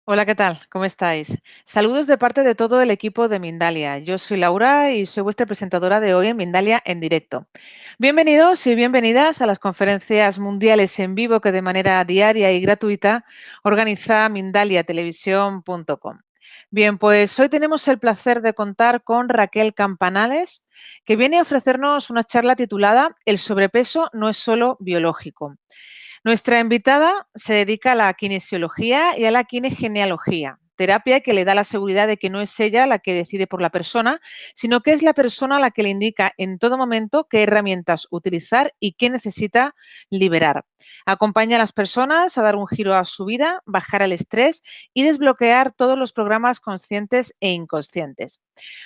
Hola, ¿qué tal? ¿Cómo estáis? Saludos de parte de todo el equipo de Mindalia. Yo soy Laura y soy vuestra presentadora de hoy en Mindalia en directo. Bienvenidos y bienvenidas a las conferencias mundiales en vivo que de manera diaria y gratuita organiza mindaliatelevisión.com. Bien, pues hoy tenemos el placer de contar con Raquel Campanales, que viene a ofrecernos una charla titulada El sobrepeso no es solo biológico. Nuestra invitada se dedica a la kinesiología y a la kinegenealogía, terapia que le da la seguridad de que no es ella la que decide por la persona, sino que es la persona la que le indica en todo momento qué herramientas utilizar y qué necesita liberar. Acompaña a las personas a dar un giro a su vida, bajar el estrés y desbloquear todos los programas conscientes e inconscientes.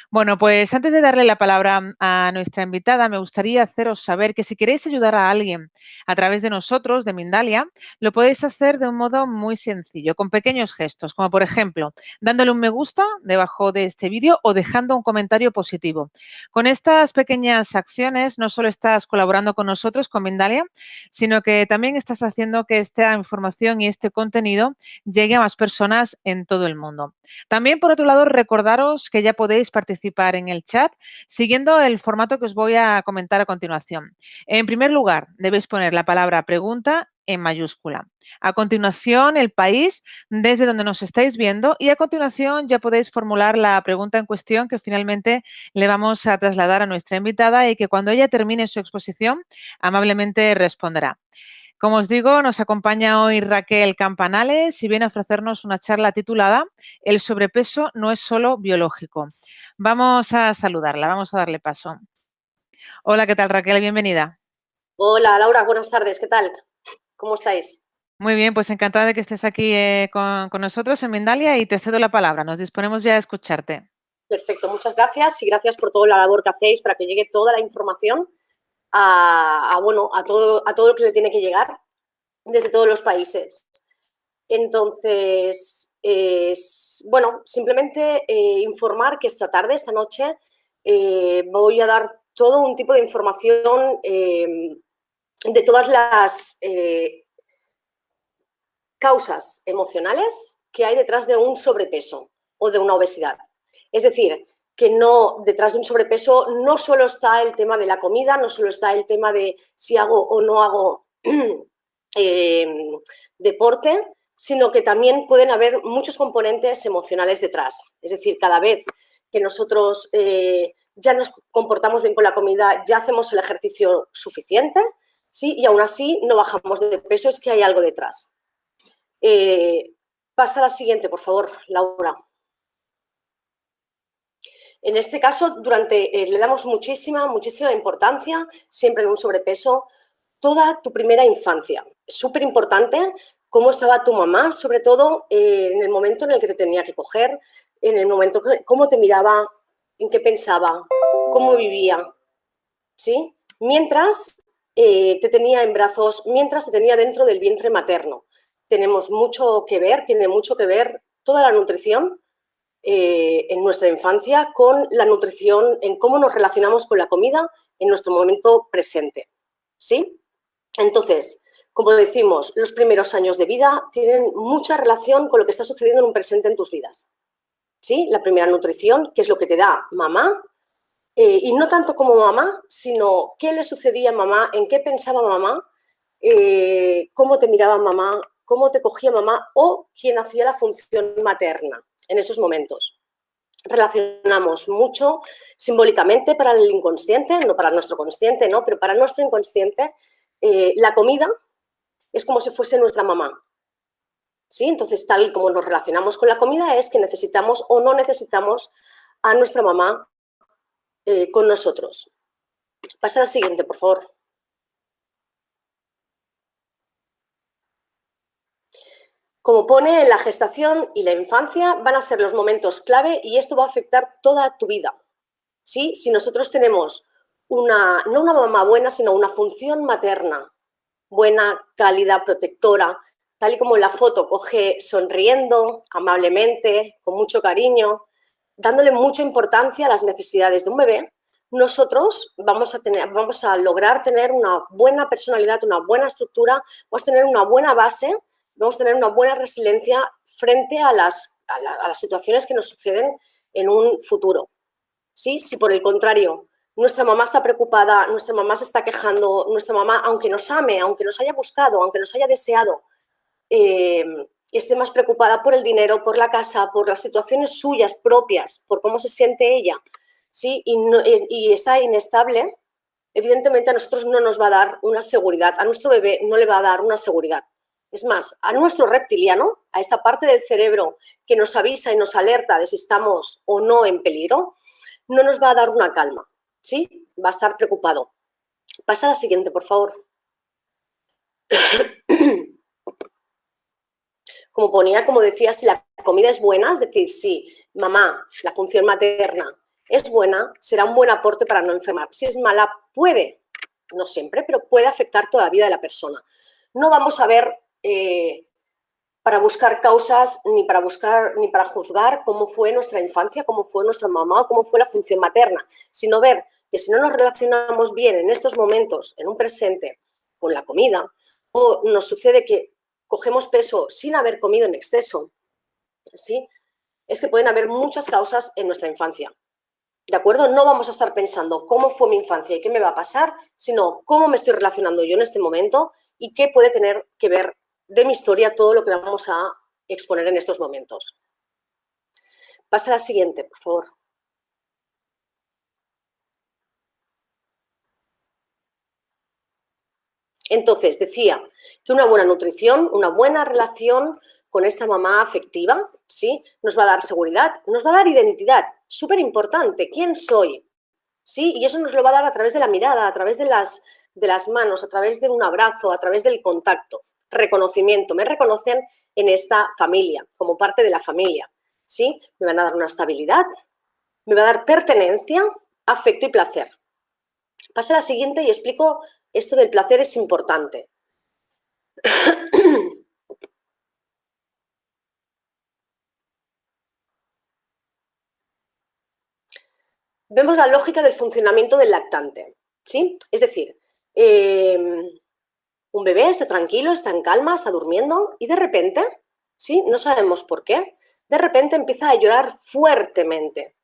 Bueno, pues antes de darle la palabra a nuestra invitada, me gustaría haceros saber que si queréis ayudar a alguien a través de nosotros, de Mindalia, lo podéis hacer de un modo muy sencillo, con pequeños gestos, como por ejemplo, dándole un me gusta debajo de este vídeo o dejando un comentario positivo. Con estas pequeñas acciones, no solo estás colaborando con nosotros, con Mindalia, sino que también estás haciendo que esta información y este contenido llegue a más personas en todo el mundo. También, por otro lado, recordaros que ya podéis participar en el chat siguiendo el formato que os voy a comentar a continuación. En primer lugar, debéis poner la palabra pregunta en mayúscula. A continuación, el país desde donde nos estáis viendo y a continuación ya podéis formular la pregunta en cuestión que finalmente le vamos a trasladar a nuestra invitada y que cuando ella termine su exposición amablemente responderá. Como os digo, nos acompaña hoy Raquel Campanales y viene a ofrecernos una charla titulada El sobrepeso no es solo biológico. Vamos a saludarla, vamos a darle paso. Hola, ¿qué tal, Raquel? Bienvenida. Hola Laura, buenas tardes, ¿qué tal? ¿Cómo estáis? Muy bien, pues encantada de que estés aquí con nosotros en Mindalia y te cedo la palabra. Nos disponemos ya a escucharte. Perfecto, muchas gracias y gracias por toda la labor que hacéis para que llegue toda la información a todo lo que le tiene que llegar desde todos los países. Entonces, simplemente informar que esta tarde, esta noche, voy a dar todo un tipo de información de todas las causas emocionales que hay detrás de un sobrepeso o de una obesidad. Es decir, que no, detrás de un sobrepeso no solo está el tema de la comida, no solo está el tema de si hago o no hago deporte, sino que también pueden haber muchos componentes emocionales detrás. Es decir, cada vez que nosotros ya nos comportamos bien con la comida, ya hacemos el ejercicio suficiente, ¿sí? Y aún así no bajamos de peso, es que hay algo detrás. Pasa a la siguiente, por favor, Laura. En este caso, le damos muchísima importancia, siempre en un sobrepeso, toda tu primera infancia. Es súper importante cómo estaba tu mamá, sobre todo en el momento en el que te tenía que coger, en el momento cómo te miraba, en qué pensaba, cómo vivía, ¿sí? Mientras te tenía en brazos, mientras te tenía dentro del vientre materno. Tenemos mucho que ver, tiene mucho que ver toda la nutrición en nuestra infancia con la nutrición, en cómo nos relacionamos con la comida en nuestro momento presente, ¿sí? Entonces, como decimos, los primeros años de vida tienen mucha relación con lo que está sucediendo en un presente en tus vidas, ¿sí? La primera nutrición, que es lo que te da mamá, y no tanto como mamá, sino qué le sucedía a mamá, en qué pensaba mamá, cómo te miraba mamá, cómo te cogía mamá o quién hacía la función materna en esos momentos. Relacionamos mucho simbólicamente para el inconsciente, no para nuestro consciente, ¿no? Pero para nuestro inconsciente, la comida es como si fuese nuestra mamá. ¿Sí? Entonces, tal como nos relacionamos con la comida es que necesitamos o no necesitamos a nuestra mamá con nosotros. Pasa al siguiente, por favor. Como pone, la gestación y la infancia van a ser los momentos clave y esto va a afectar toda tu vida. ¿Sí? Si nosotros tenemos no una mamá buena, sino una función materna buena, cálida, protectora, tal y como en la foto, coge sonriendo, amablemente, con mucho cariño, dándole mucha importancia a las necesidades de un bebé, nosotros vamos a lograr tener una buena personalidad, una buena estructura, vamos a tener una buena base vamos a tener una buena resiliencia frente a las situaciones que nos suceden en un futuro. ¿Sí? Si por el contrario nuestra mamá está preocupada, nuestra mamá se está quejando, nuestra mamá, aunque nos ame, aunque nos haya buscado, aunque nos haya deseado, esté más preocupada por el dinero, por la casa, por las situaciones suyas propias, por cómo se siente ella, ¿sí? Y está inestable, evidentemente a nosotros no nos va a dar una seguridad, a nuestro bebé no le va a dar una seguridad. Es más, a nuestro reptiliano, a esta parte del cerebro que nos avisa y nos alerta de si estamos o no en peligro, no nos va a dar una calma, ¿sí? Va a estar preocupado. Pasa a la siguiente, por favor. Como decía, si la comida es buena, es decir, si mamá, la función materna, es buena, será un buen aporte para no enfermar. Si es mala, puede, no siempre, pero puede afectar toda la vida de la persona. No vamos a ver para buscar causas ni para juzgar cómo fue nuestra infancia, cómo fue nuestra mamá o cómo fue la función materna, sino ver que si no nos relacionamos bien en estos momentos, en un presente, con la comida, o nos sucede que cogemos peso sin haber comido en exceso, ¿sí? Es que pueden haber muchas causas en nuestra infancia. ¿De acuerdo? No vamos a estar pensando cómo fue mi infancia y qué me va a pasar, sino cómo me estoy relacionando yo en este momento y qué puede tener que ver de mi historia todo lo que vamos a exponer en estos momentos. Pasa a la siguiente, por favor. Entonces, decía que una buena nutrición, una buena relación con esta mamá afectiva, ¿sí? Nos va a dar seguridad, nos va a dar identidad, súper importante, ¿quién soy? ¿Sí? Y eso nos lo va a dar a través de la mirada, a través de las manos, a través de un abrazo, a través del contacto. Reconocimiento, me reconocen en esta familia, como parte de la familia, ¿sí? Me van a dar una estabilidad, me va a dar pertenencia, afecto y placer. Pasa a la siguiente y explico esto del placer, es importante. Vemos la lógica del funcionamiento del lactante, ¿sí? Es decir, un bebé está tranquilo, está en calma, está durmiendo y de repente, ¿sí? No sabemos por qué, de repente empieza a llorar fuertemente,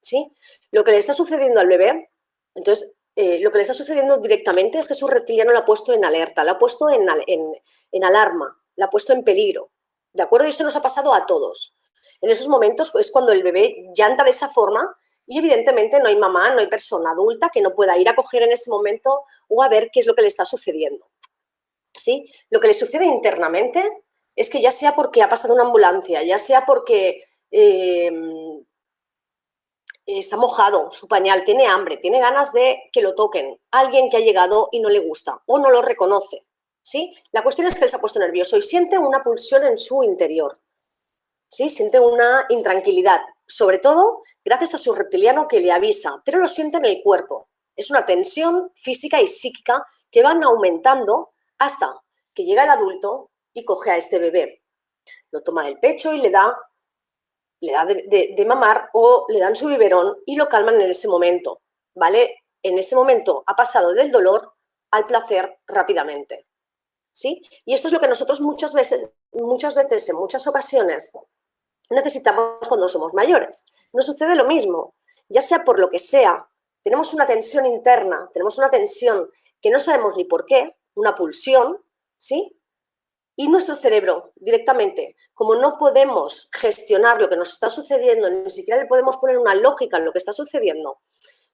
¿sí? Lo que le está sucediendo al bebé, entonces, lo que le está sucediendo directamente es que su reptiliano lo ha puesto en alerta, lo ha puesto en alarma, lo ha puesto en peligro, ¿de acuerdo? Y eso nos ha pasado a todos. En esos momentos es cuando el bebé llanta de esa forma y evidentemente no hay mamá, no hay persona adulta que no pueda ir a coger en ese momento o a ver qué es lo que le está sucediendo, ¿sí? Lo que le sucede internamente es que ya sea porque ha pasado una ambulancia, ya sea porque está mojado su pañal, tiene hambre, tiene ganas de que lo toquen, alguien que ha llegado y no le gusta o no lo reconoce, ¿sí? La cuestión es que él se ha puesto nervioso y siente una pulsión en su interior, ¿sí? Siente una intranquilidad, sobre todo gracias a su reptiliano que le avisa, pero lo siente en el cuerpo. Es una tensión física y psíquica que van aumentando hasta que llega el adulto y coge a este bebé. Lo toma del pecho y le da de mamar o le dan su biberón y lo calman en ese momento, ¿vale? En ese momento ha pasado del dolor al placer rápidamente, ¿sí? Y esto es lo que nosotros muchas veces, en muchas ocasiones, necesitamos cuando somos mayores. Nos sucede lo mismo, ya sea por lo que sea, tenemos una tensión interna, tenemos una tensión que no sabemos ni por qué, una pulsión, ¿sí? Y nuestro cerebro, directamente, como no podemos gestionar lo que nos está sucediendo, ni siquiera le podemos poner una lógica en lo que está sucediendo,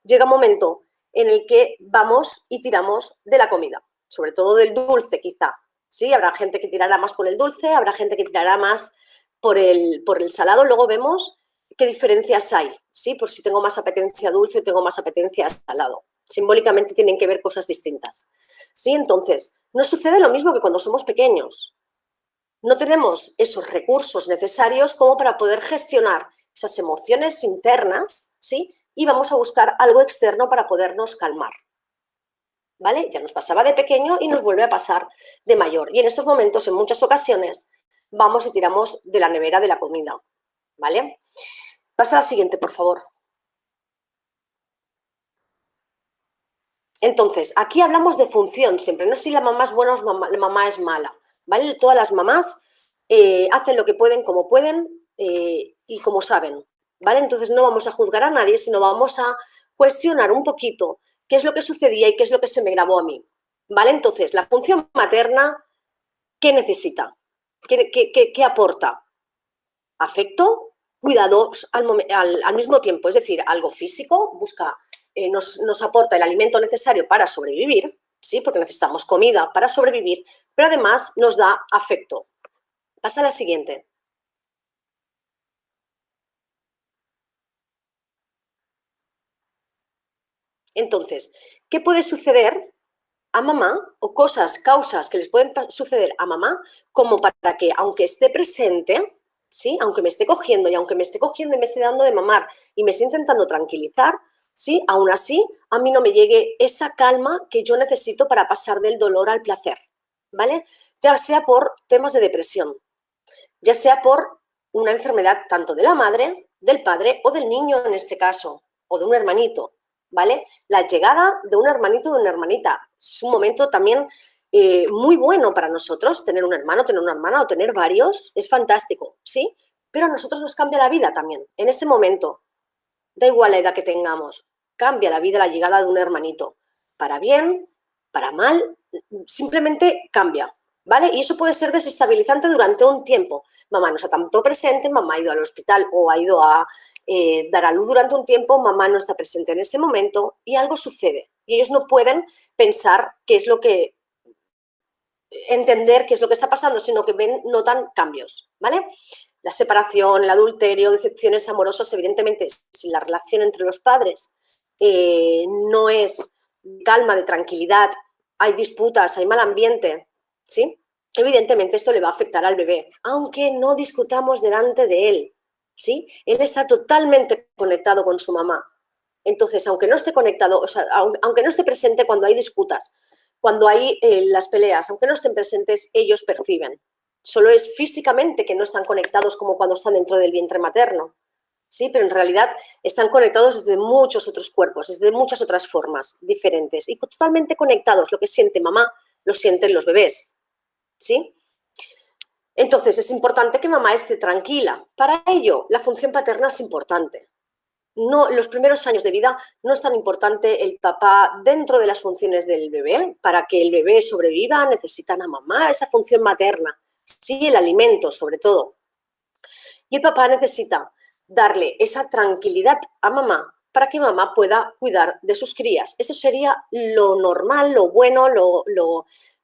llega un momento en el que vamos y tiramos de la comida, sobre todo del dulce quizá. Sí, habrá gente que tirará más por el dulce, habrá gente que tirará más por el salado. Luego vemos qué diferencias hay, ¿sí? Por si tengo más apetencia dulce o tengo más apetencia salado. Simbólicamente tienen que ver cosas distintas. ¿Sí? Entonces, nos sucede lo mismo que cuando somos pequeños. No tenemos esos recursos necesarios como para poder gestionar esas emociones internas, ¿sí? Y vamos a buscar algo externo para podernos calmar, ¿vale? Ya nos pasaba de pequeño y nos vuelve a pasar de mayor. Y en estos momentos, en muchas ocasiones, vamos y tiramos de la nevera de la comida, ¿vale? Pasa a la siguiente, por favor. Entonces, aquí hablamos de función siempre, no si la mamá es buena o la mamá es mala. ¿vale? Todas las mamás hacen lo que pueden, como pueden y como saben, ¿vale? Entonces no vamos a juzgar a nadie, sino vamos a cuestionar un poquito qué es lo que sucedía y qué es lo que se me grabó a mí, ¿vale? Entonces, la función materna, ¿qué necesita? ¿Qué aporta? Afecto, cuidados al mismo tiempo, es decir, algo físico, nos aporta el alimento necesario para sobrevivir, ¿sí? Porque necesitamos comida para sobrevivir, pero además nos da afecto. Pasa a la siguiente. Entonces, ¿qué puede suceder a mamá o causas que les pueden suceder a mamá como para que, aunque esté presente, ¿sí? Aunque me esté cogiendo y aunque me esté cogiendo y me esté dando de mamar y me esté intentando tranquilizar, ¿sí? Aún así, a mí no me llegue esa calma que yo necesito para pasar del dolor al placer, ¿vale? Ya sea por temas de depresión, ya sea por una enfermedad tanto de la madre, del padre o del niño en este caso, o de un hermanito, ¿vale? La llegada de un hermanito o de una hermanita es un momento también muy bueno para nosotros, tener un hermano, tener una hermana o tener varios, es fantástico, ¿sí? Pero a nosotros nos cambia la vida también. En ese momento, da igual la edad que tengamos, cambia la vida la llegada de un hermanito. Para bien, para mal, simplemente cambia, ¿vale? Y eso puede ser desestabilizante durante un tiempo. Mamá no está tanto presente, mamá ha ido al hospital o ha ido a dar a luz durante un tiempo, mamá no está presente en ese momento y algo sucede. Y ellos no pueden pensar qué es lo que, entender qué es lo que está pasando, sino que notan cambios, ¿vale? La separación, el adulterio, decepciones amorosas, evidentemente, si la relación entre los padres no es calma, de tranquilidad, hay disputas, hay mal ambiente, ¿sí? Evidentemente esto le va a afectar al bebé, aunque no discutamos delante de él, ¿sí? Él está totalmente conectado con su mamá. Entonces, aunque no esté conectado, o sea, aunque no esté presente cuando hay disputas, cuando hay las peleas, aunque no estén presentes, ellos perciben. Solo es físicamente que no están conectados como cuando están dentro del vientre materno. Sí, pero en realidad están conectados desde muchos otros cuerpos, desde muchas otras formas diferentes y totalmente conectados. Lo que siente mamá lo sienten los bebés. ¿Sí? Entonces es importante que mamá esté tranquila. Para ello, la función paterna es importante. No, los primeros años de vida no es tan importante el papá dentro de las funciones del bebé. Para que el bebé sobreviva necesitan a mamá, esa función materna. Sí, el alimento sobre todo. Y el papá necesita darle esa tranquilidad a mamá para que mamá pueda cuidar de sus crías. Eso sería lo normal, lo bueno,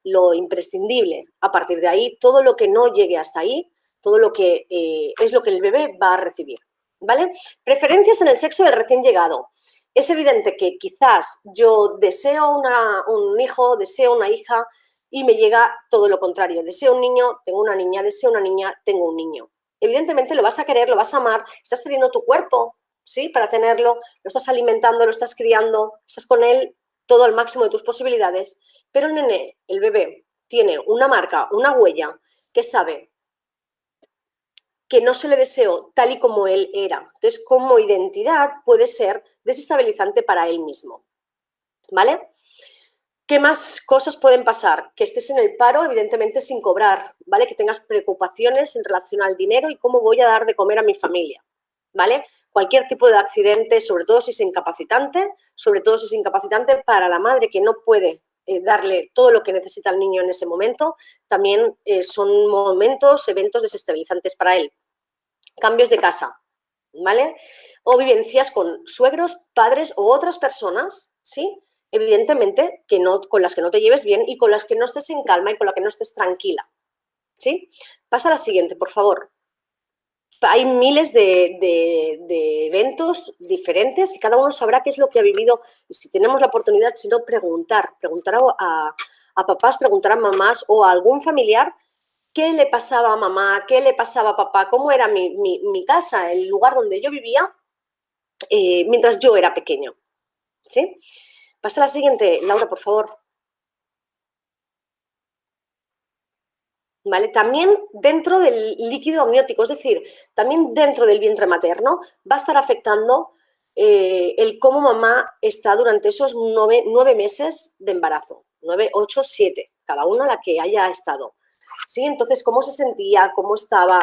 lo imprescindible. A partir de ahí, todo lo que no llegue hasta ahí, todo lo que es lo que el bebé va a recibir. ¿Vale? Preferencias en el sexo del recién llegado. Es evidente que quizás yo deseo un hijo, deseo una hija y me llega todo lo contrario. Deseo un niño, tengo una niña, deseo una niña, tengo un niño. Evidentemente lo vas a querer, lo vas a amar, estás teniendo tu cuerpo, ¿sí? Para tenerlo, lo estás alimentando, lo estás criando, estás con él todo al máximo de tus posibilidades, pero el nene, el bebé, tiene una marca, una huella que sabe que no se le deseó tal y como él era. Entonces, como identidad puede ser desestabilizante para él mismo, ¿vale? ¿Qué más cosas pueden pasar? Que estés en el paro, evidentemente, sin cobrar, ¿vale? Que tengas preocupaciones en relación al dinero y cómo voy a dar de comer a mi familia, ¿vale? Cualquier tipo de accidente, sobre todo si es incapacitante, para la madre que no puede darle todo lo que necesita el niño en ese momento, también son eventos desestabilizantes para él. Cambios de casa, ¿vale? O vivencias con suegros, padres o otras personas, ¿sí? Evidentemente, con las que no te lleves bien y con las que no estés en calma y con las que no estés tranquila, ¿sí? Pasa a la siguiente, por favor. Hay miles de eventos diferentes y cada uno sabrá qué es lo que ha vivido. Y si tenemos la oportunidad, si no, preguntar a papás, preguntar a mamás o a algún familiar qué le pasaba a mamá, qué le pasaba a papá, cómo era mi casa, el lugar donde yo vivía mientras yo era pequeño. ¿Sí? Pasa a la siguiente, Laura, por favor. ¿Vale? También dentro del líquido amniótico, es decir, también dentro del vientre materno va a estar afectando el cómo mamá está durante esos 9 meses de embarazo, 9, 8, 7, cada una la que haya estado. ¿sí? Entonces, ¿cómo se sentía? ¿Cómo estaba?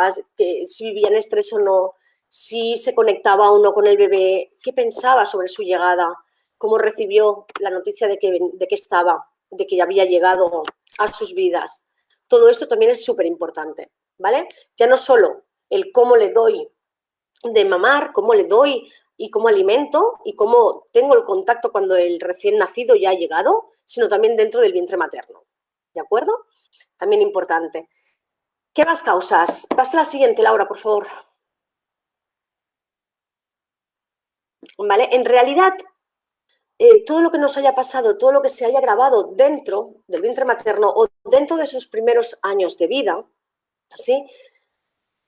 Si vivía en estrés o no, si se conectaba o no con el bebé, qué pensaba sobre su llegada, cómo recibió la noticia de que estaba, de que ya había llegado a sus vidas. Todo esto también es súper importante, ¿vale? Ya no solo el cómo le doy de mamar, cómo le doy y cómo alimento y cómo tengo el contacto cuando el recién nacido ya ha llegado, sino también dentro del vientre materno, ¿de acuerdo? También importante. ¿Qué más causas? Pasa a la siguiente, Laura, por favor. ¿Vale? En realidad, todo lo que nos haya pasado, todo lo que se haya grabado dentro del vientre materno o dentro de sus primeros años de vida, ¿sí?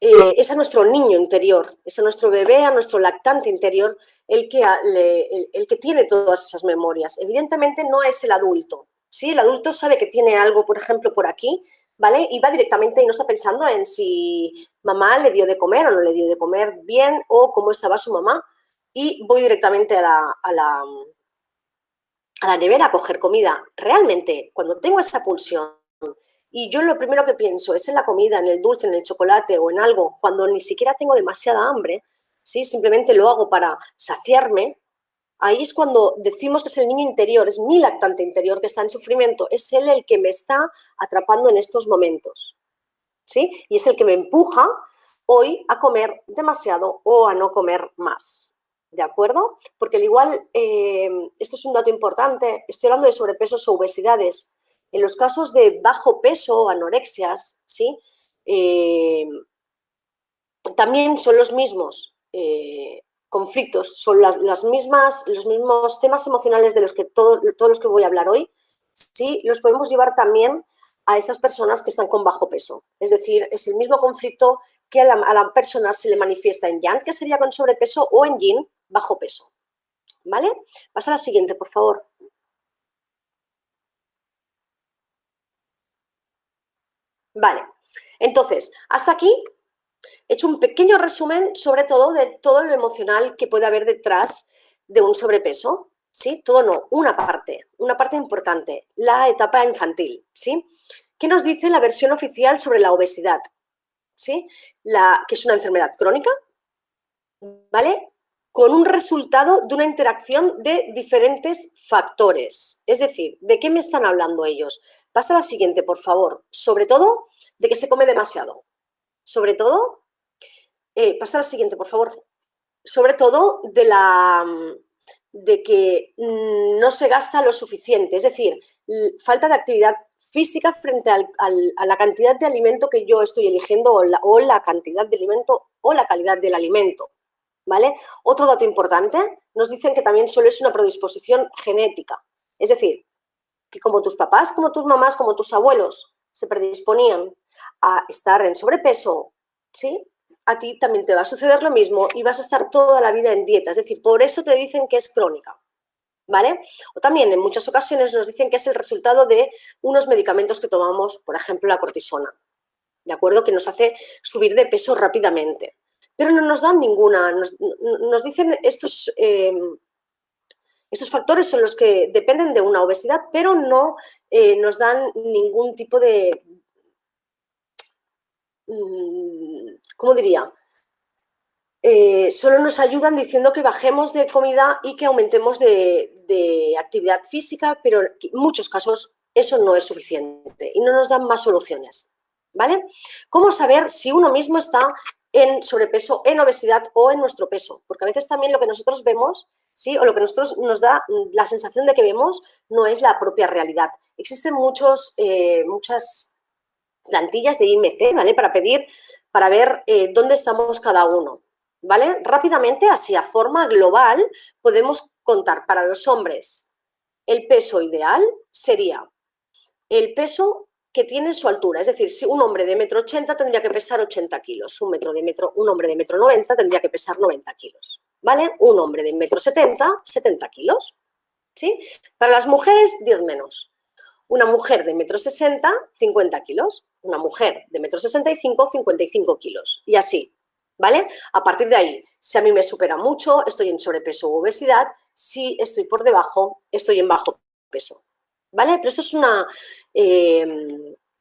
Es a nuestro niño interior, es a nuestro bebé, a nuestro lactante interior, el que tiene todas esas memorias. Evidentemente no es el adulto, ¿sí? El adulto sabe que tiene algo, por ejemplo, por aquí, ¿vale? Y va directamente y no está pensando en si mamá le dio de comer o no le dio de comer bien o cómo estaba su mamá. Y voy directamente a la nevera a coger comida. Realmente, cuando tengo esa pulsión y yo lo primero que pienso es en la comida, en el dulce, en el chocolate o en algo, cuando ni siquiera tengo demasiada hambre, ¿sí? Simplemente lo hago para saciarme, ahí es cuando decimos que es el niño interior, es mi lactante interior que está en sufrimiento, es él el que me está atrapando en estos momentos, ¿sí? Y es el que me empuja hoy a comer demasiado o a no comer más. ¿De acuerdo? Porque al igual, esto es un dato importante, estoy hablando de sobrepesos o obesidades. En los casos de bajo peso o anorexias, ¿sí? También son los mismos conflictos, son los mismos temas emocionales de los que todos los que voy a hablar hoy, ¿sí? Los podemos llevar también a estas personas que están con bajo peso. Es decir, es el mismo conflicto que a la persona se le manifiesta en yang, que sería con sobrepeso, o en yin, bajo peso. ¿Vale? Pasa a la siguiente, por favor. Vale. Entonces, hasta aquí he hecho un pequeño resumen, sobre todo, de todo lo emocional que puede haber detrás de un sobrepeso. ¿Sí? Todo no, una parte importante, la etapa infantil. ¿Sí? ¿Qué nos dice la versión oficial sobre la obesidad? ¿Sí? Que es una enfermedad crónica, ¿vale? Con un resultado de una interacción de diferentes factores. Es decir, ¿de qué me están hablando ellos? Pasa a la siguiente, por favor. Sobre todo, de que se come demasiado. Sobre todo, pasa a la siguiente, por favor. Sobre todo, de que no se gasta lo suficiente. Es decir, falta de actividad física frente a la cantidad de alimento que yo estoy eligiendo o la cantidad de alimento o la calidad del alimento. ¿Vale? Otro dato importante, nos dicen que también solo es una predisposición genética. Es decir, que como tus papás, como tus mamás, como tus abuelos se predisponían a estar en sobrepeso, ¿sí? A ti también te va a suceder lo mismo y vas a estar toda la vida en dieta. Es decir, por eso te dicen que es crónica. ¿Vale? O también en muchas ocasiones nos dicen que es el resultado de unos medicamentos que tomamos, por ejemplo, la cortisona, ¿de acuerdo? Que nos hace subir de peso rápidamente. Pero no nos dan ninguna, nos dicen estos factores son los que dependen de una obesidad, pero no nos dan ningún tipo de, ¿cómo diría? Solo nos ayudan diciendo que bajemos de comida y que aumentemos de actividad física, pero en muchos casos eso no es suficiente y no nos dan más soluciones. ¿Vale? ¿Cómo saber si uno mismo está en sobrepeso, en obesidad o en nuestro peso? Porque a veces también lo que nosotros vemos, ¿sí? O lo que nosotros nos da la sensación de que vemos no es la propia realidad. Existen muchas plantillas de IMC, ¿vale? Para ver dónde estamos cada uno. ¿Vale? Rápidamente, así a forma global, podemos contar para los hombres el peso ideal sería el peso que tiene su altura, es decir, si un hombre de 1,80 m tendría que pesar 80 kilos, un hombre de 1,90 m tendría que pesar 90 kilos, ¿vale? Un hombre de 1,70 m, 70 kilos, ¿sí? Para las mujeres, 10 menos. Una mujer de 1,60 m, 50 kilos. Una mujer de 1,65 m, 55 kilos. Y así, ¿vale? A partir de ahí, si a mí me supera mucho, estoy en sobrepeso u obesidad. Si estoy por debajo, estoy en bajo peso. ¿Vale? Pero esto es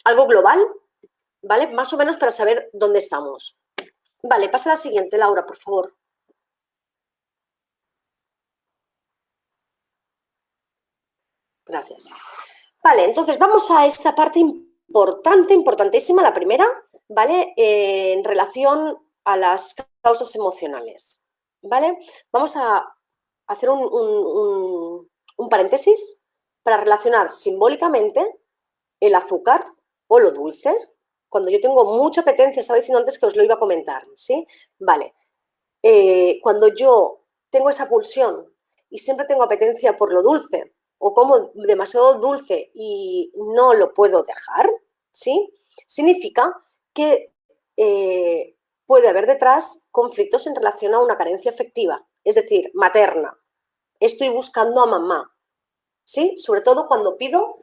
algo global ¿vale? Más o menos para saber dónde estamos. Vale, pasa a la siguiente, Laura, por favor. Gracias. Vale, entonces vamos a esta parte importante, importantísima, la primera, ¿vale? En relación a las causas emocionales, ¿vale? Vamos a hacer un paréntesis para relacionar simbólicamente el azúcar o lo dulce. Cuando yo tengo mucha apetencia, estaba diciendo antes que os lo iba a comentar, ¿sí? Vale. Cuando yo tengo esa pulsión y siempre tengo apetencia por lo dulce o como demasiado dulce y no lo puedo dejar, ¿sí? Significa que puede haber detrás conflictos en relación a una carencia afectiva, es decir, materna. Estoy buscando a mamá, ¿sí? Sobre todo cuando pido,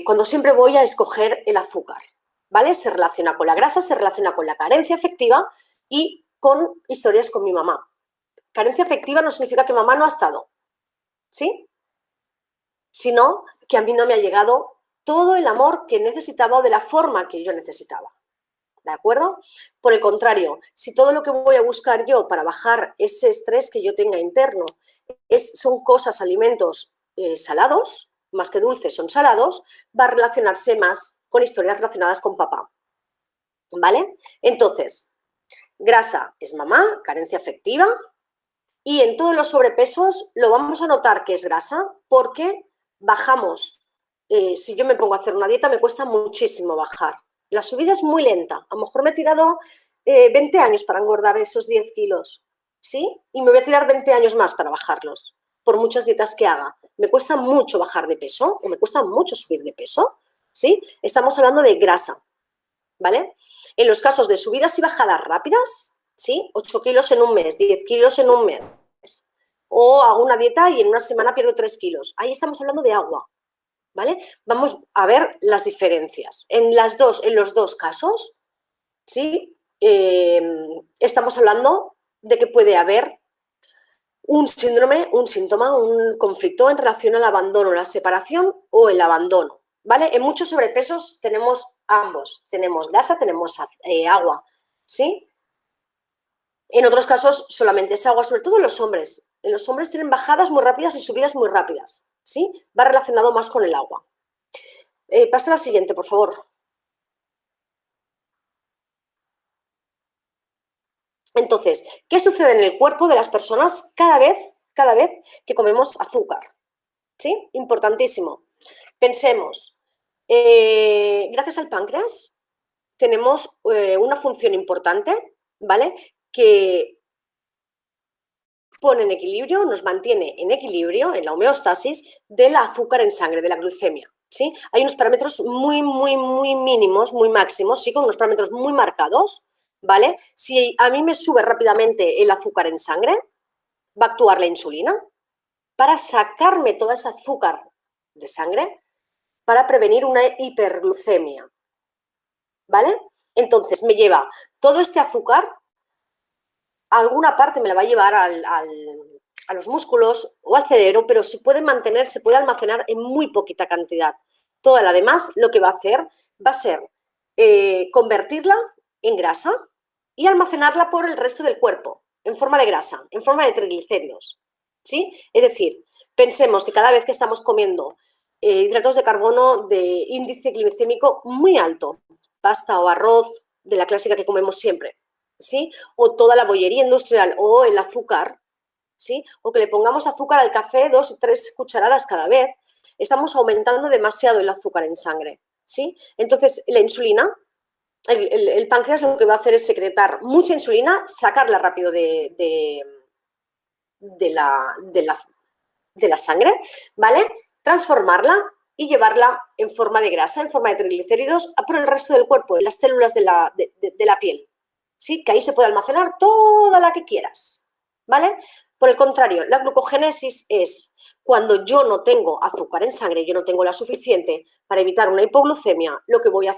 cuando siempre voy a escoger el azúcar, ¿vale? Se relaciona con la grasa, se relaciona con la carencia afectiva y con historias con mi mamá. Carencia afectiva no significa que mamá no ha estado, ¿sí? Sino que a mí no me ha llegado todo el amor que necesitaba o de la forma que yo necesitaba. ¿De acuerdo? Por el contrario, si todo lo que voy a buscar yo para bajar ese estrés que yo tenga interno son cosas, alimentos salados, más que dulces, son salados, va a relacionarse más con historias relacionadas con papá. ¿Vale? Entonces, grasa es mamá, carencia afectiva, y en todos los sobrepesos lo vamos a notar que es grasa porque bajamos. Si yo me pongo a hacer una dieta me cuesta muchísimo bajar. La subida es muy lenta. A lo mejor me he tirado 20 años para engordar esos 10 kilos, ¿sí? Y me voy a tirar 20 años más para bajarlos, por muchas dietas que haga. Me cuesta mucho bajar de peso o me cuesta mucho subir de peso, ¿sí? Estamos hablando de grasa, ¿vale? En los casos de subidas y bajadas rápidas, ¿sí? 8 kilos en un mes, 10 kilos en un mes. O hago una dieta y en una semana pierdo 3 kilos. Ahí estamos hablando de agua, ¿vale? Vamos a ver las diferencias. En los dos casos, ¿sí? Estamos hablando de que puede haber un síndrome, un síntoma, un conflicto en relación al abandono, la separación o el abandono, ¿vale? En muchos sobrepesos tenemos ambos. Tenemos grasa, tenemos agua, ¿sí? En otros casos solamente es agua, sobre todo en los hombres. En los hombres tienen bajadas muy rápidas y subidas muy rápidas, ¿sí? Va relacionado más con el agua. Pasa a la siguiente, por favor. Entonces, ¿qué sucede en el cuerpo de las personas cada vez que comemos azúcar? ¿Sí? Importantísimo. Pensemos, gracias al páncreas tenemos una función importante, ¿vale? Que pone en equilibrio, nos mantiene en equilibrio, en la homeostasis, del azúcar en sangre, de la glucemia. ¿Sí? Hay unos parámetros muy mínimos, muy máximos, sí, con unos parámetros muy marcados, ¿vale? Si a mí me sube rápidamente el azúcar en sangre, va a actuar la insulina para sacarme todo ese azúcar de sangre para prevenir una hiperglucemia, ¿vale? Entonces me lleva todo este azúcar, alguna parte me la va a llevar a los músculos o al cerebro, pero se puede mantener, se puede almacenar en muy poquita cantidad. Toda la demás lo que va a hacer va a ser convertirla en grasa y almacenarla por el resto del cuerpo, en forma de grasa, en forma de triglicéridos, ¿sí? Es decir, pensemos que cada vez que estamos comiendo hidratos de carbono de índice glicémico muy alto, pasta o arroz de la clásica que comemos siempre, ¿sí? O toda la bollería industrial o el azúcar, ¿sí? O que le pongamos azúcar al café 2 o 3 cucharadas cada vez, estamos aumentando demasiado el azúcar en sangre, ¿sí? Entonces, la insulina, el páncreas lo que va a hacer es secretar mucha insulina, sacarla rápido de la sangre, ¿vale? Transformarla y llevarla en forma de grasa, en forma de triglicéridos, por el resto del cuerpo, en las células de la piel, ¿sí? Que ahí se puede almacenar toda la que quieras, ¿vale? Por el contrario, la glucogénesis es cuando yo no tengo azúcar en sangre, yo no tengo la suficiente para evitar una hipoglucemia, lo que va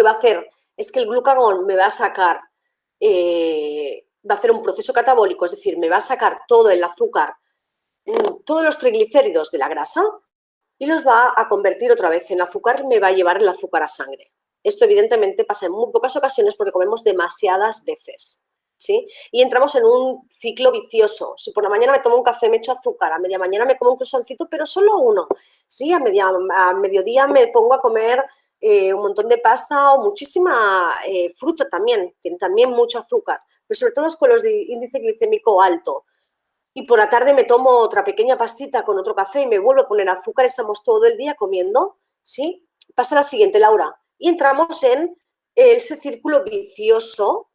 a hacer es que el glucagón me va a sacar, va a hacer un proceso catabólico, es decir, me va a sacar todo el azúcar, todos los triglicéridos de la grasa y los va a convertir otra vez en azúcar, me va a llevar el azúcar a sangre, Esto evidentemente pasa en muy pocas ocasiones porque comemos demasiadas veces, ¿sí? Y entramos en un ciclo vicioso. Si por la mañana me tomo un café, me echo azúcar, a media mañana me como un croissancito, pero solo uno, ¿sí? A mediodía me pongo a comer un montón de pasta o muchísima fruta también, tiene también mucho azúcar, pero sobre todo es con los de índice glicémico alto. Y por la tarde me tomo otra pequeña pastita con otro café y me vuelvo a poner azúcar, estamos todo el día comiendo, ¿sí? Pasa la siguiente, Laura, y entramos en ese círculo vicioso,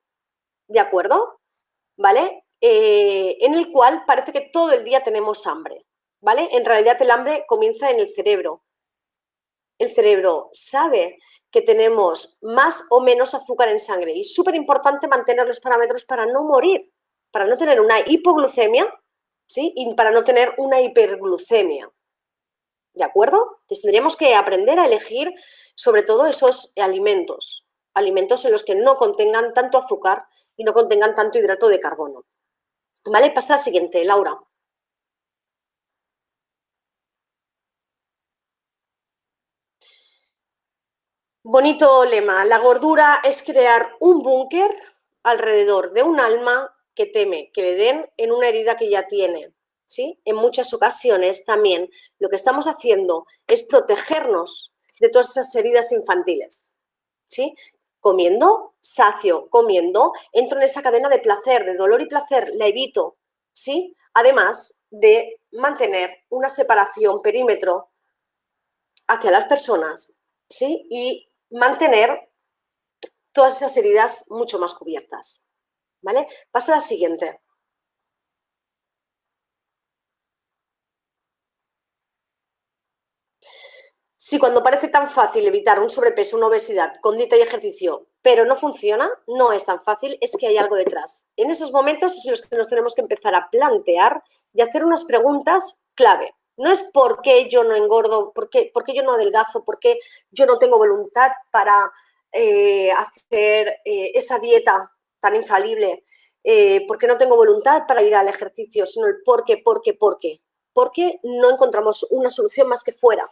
¿de acuerdo? ¿Vale? En el cual parece que todo el día tenemos hambre, ¿vale? En realidad el hambre comienza en el cerebro. El cerebro sabe que tenemos más o menos azúcar en sangre y es súper importante mantener los parámetros para no morir, para no tener una hipoglucemia, ¿sí? Y para no tener una hiperglucemia. ¿De acuerdo? Entonces tendríamos que aprender a elegir sobre todo esos alimentos, alimentos en los que no contengan tanto azúcar y no contengan tanto hidrato de carbono. ¿Vale? Pasa a la siguiente, Laura. Bonito lema. La gordura es crear un búnker alrededor de un alma que teme que le den en una herida que ya tiene. ¿Sí? En muchas ocasiones también lo que estamos haciendo es protegernos de todas esas heridas infantiles. ¿Sí? Comiendo, sacio, comiendo, entro en esa cadena de placer, de dolor y placer, la evito. ¿Sí? Además de mantener una separación, perímetro hacia las personas, ¿sí? Y mantener todas esas heridas mucho más cubiertas, ¿vale? Pasa a la siguiente. Si cuando parece tan fácil evitar un sobrepeso, una obesidad con dieta y ejercicio, pero no funciona, no es tan fácil, es que hay algo detrás. En esos momentos es en los que nos tenemos que empezar a plantear y hacer unas preguntas clave. No es por qué yo no engordo, por qué yo no adelgazo, por qué yo no tengo voluntad para hacer esa dieta tan infalible, por qué no tengo voluntad para ir al ejercicio, sino el por qué. Porque no encontramos una solución más que fuera.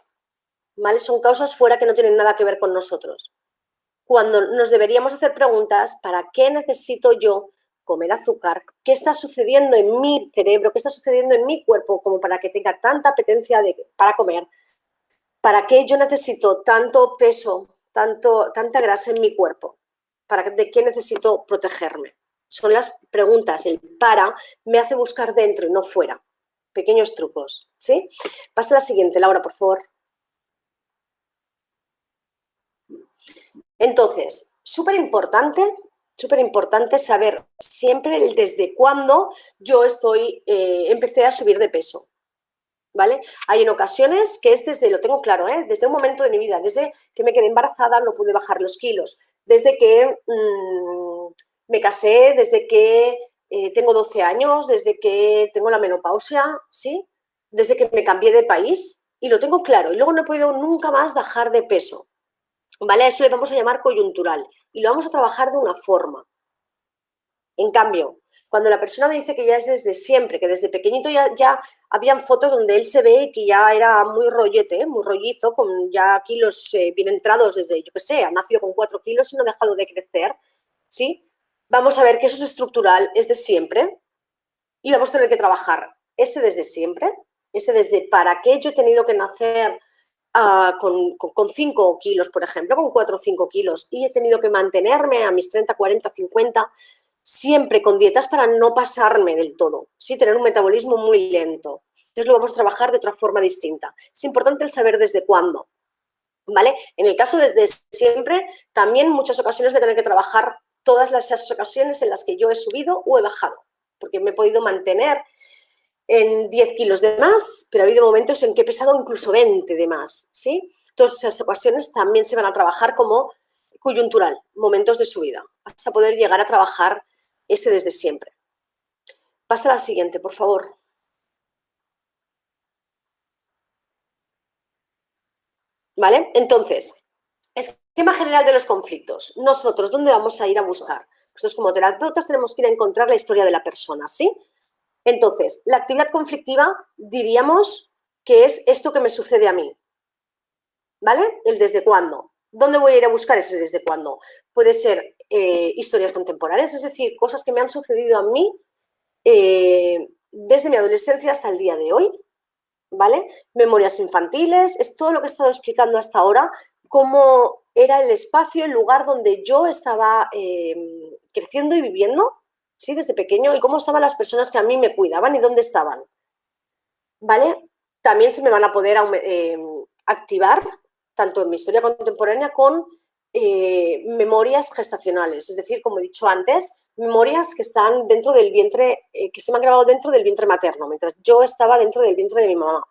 ¿Vale? Son causas fuera que no tienen nada que ver con nosotros. Cuando nos deberíamos hacer preguntas, ¿para qué necesito yo comer azúcar? ¿Qué está sucediendo en mi cerebro? ¿Qué está sucediendo en mi cuerpo como para que tenga tanta apetencia para comer? ¿Para qué yo necesito tanto peso, tanta grasa en mi cuerpo? ¿De qué necesito protegerme? Son las preguntas. El para me hace buscar dentro y no fuera. Pequeños trucos. ¿Sí? Pasa a la siguiente, Laura, por favor. Entonces, súper importante saber siempre el desde cuándo yo empecé a subir de peso, ¿vale? Hay en ocasiones que es desde, lo tengo claro, desde un momento de mi vida, desde que me quedé embarazada no pude bajar los kilos, desde que me casé, desde que tengo 12 años, desde que tengo la menopausia, ¿sí? Desde que me cambié de país y lo tengo claro y luego no he podido nunca más bajar de peso. ¿Vale? A eso le vamos a llamar coyuntural y lo vamos a trabajar de una forma. En cambio, cuando la persona me dice que ya es desde siempre, que desde pequeñito ya habían fotos donde él se ve que ya era muy rollete, muy rollizo, con ya kilos bien entrados desde, yo qué sé, ha nacido con 4 kilos y no ha dejado de crecer, ¿sí? Vamos a ver que eso es estructural, es de siempre y vamos a tener que trabajar ese desde siempre, ese desde para qué yo he tenido que nacer con 5 kilos, por ejemplo, con 4 o 5 kilos, y he tenido que mantenerme a mis 30, 40, 50, siempre con dietas para no pasarme del todo, ¿sí? Tener un metabolismo muy lento. Entonces lo vamos a trabajar de otra forma distinta. Es importante el saber desde cuándo, ¿vale? En el caso de siempre, también en muchas ocasiones voy a tener que trabajar todas esas ocasiones en las que yo he subido o he bajado, porque me he podido mantener en 10 kilos de más, pero ha habido momentos en que he pesado incluso 20 de más, ¿sí? Todas esas ocasiones también se van a trabajar como coyuntural, momentos de subida, hasta poder llegar a trabajar ese desde siempre. Pasa a la siguiente, por favor. ¿Vale? Entonces, esquema general de los conflictos. Nosotros, ¿dónde vamos a ir a buscar? Nosotros como terapeutas tenemos que ir a encontrar la historia de la persona, ¿sí? Entonces, la actividad conflictiva diríamos que es esto que me sucede a mí, ¿vale? El desde cuándo. ¿Dónde voy a ir a buscar eso y desde cuándo? Puede ser historias contemporáneas, es decir, cosas que me han sucedido a mí desde mi adolescencia hasta el día de hoy, ¿vale? Memorias infantiles, es todo lo que he estado explicando hasta ahora, cómo era el espacio, el lugar donde yo estaba creciendo y viviendo, ¿sí? Desde pequeño, y cómo estaban las personas que a mí me cuidaban y dónde estaban, ¿vale? También se me van a poder activar, tanto en mi historia contemporánea, con memorias gestacionales, es decir, como he dicho antes, memorias que están dentro del vientre, que se me han grabado dentro del vientre materno, mientras yo estaba dentro del vientre de mi mamá,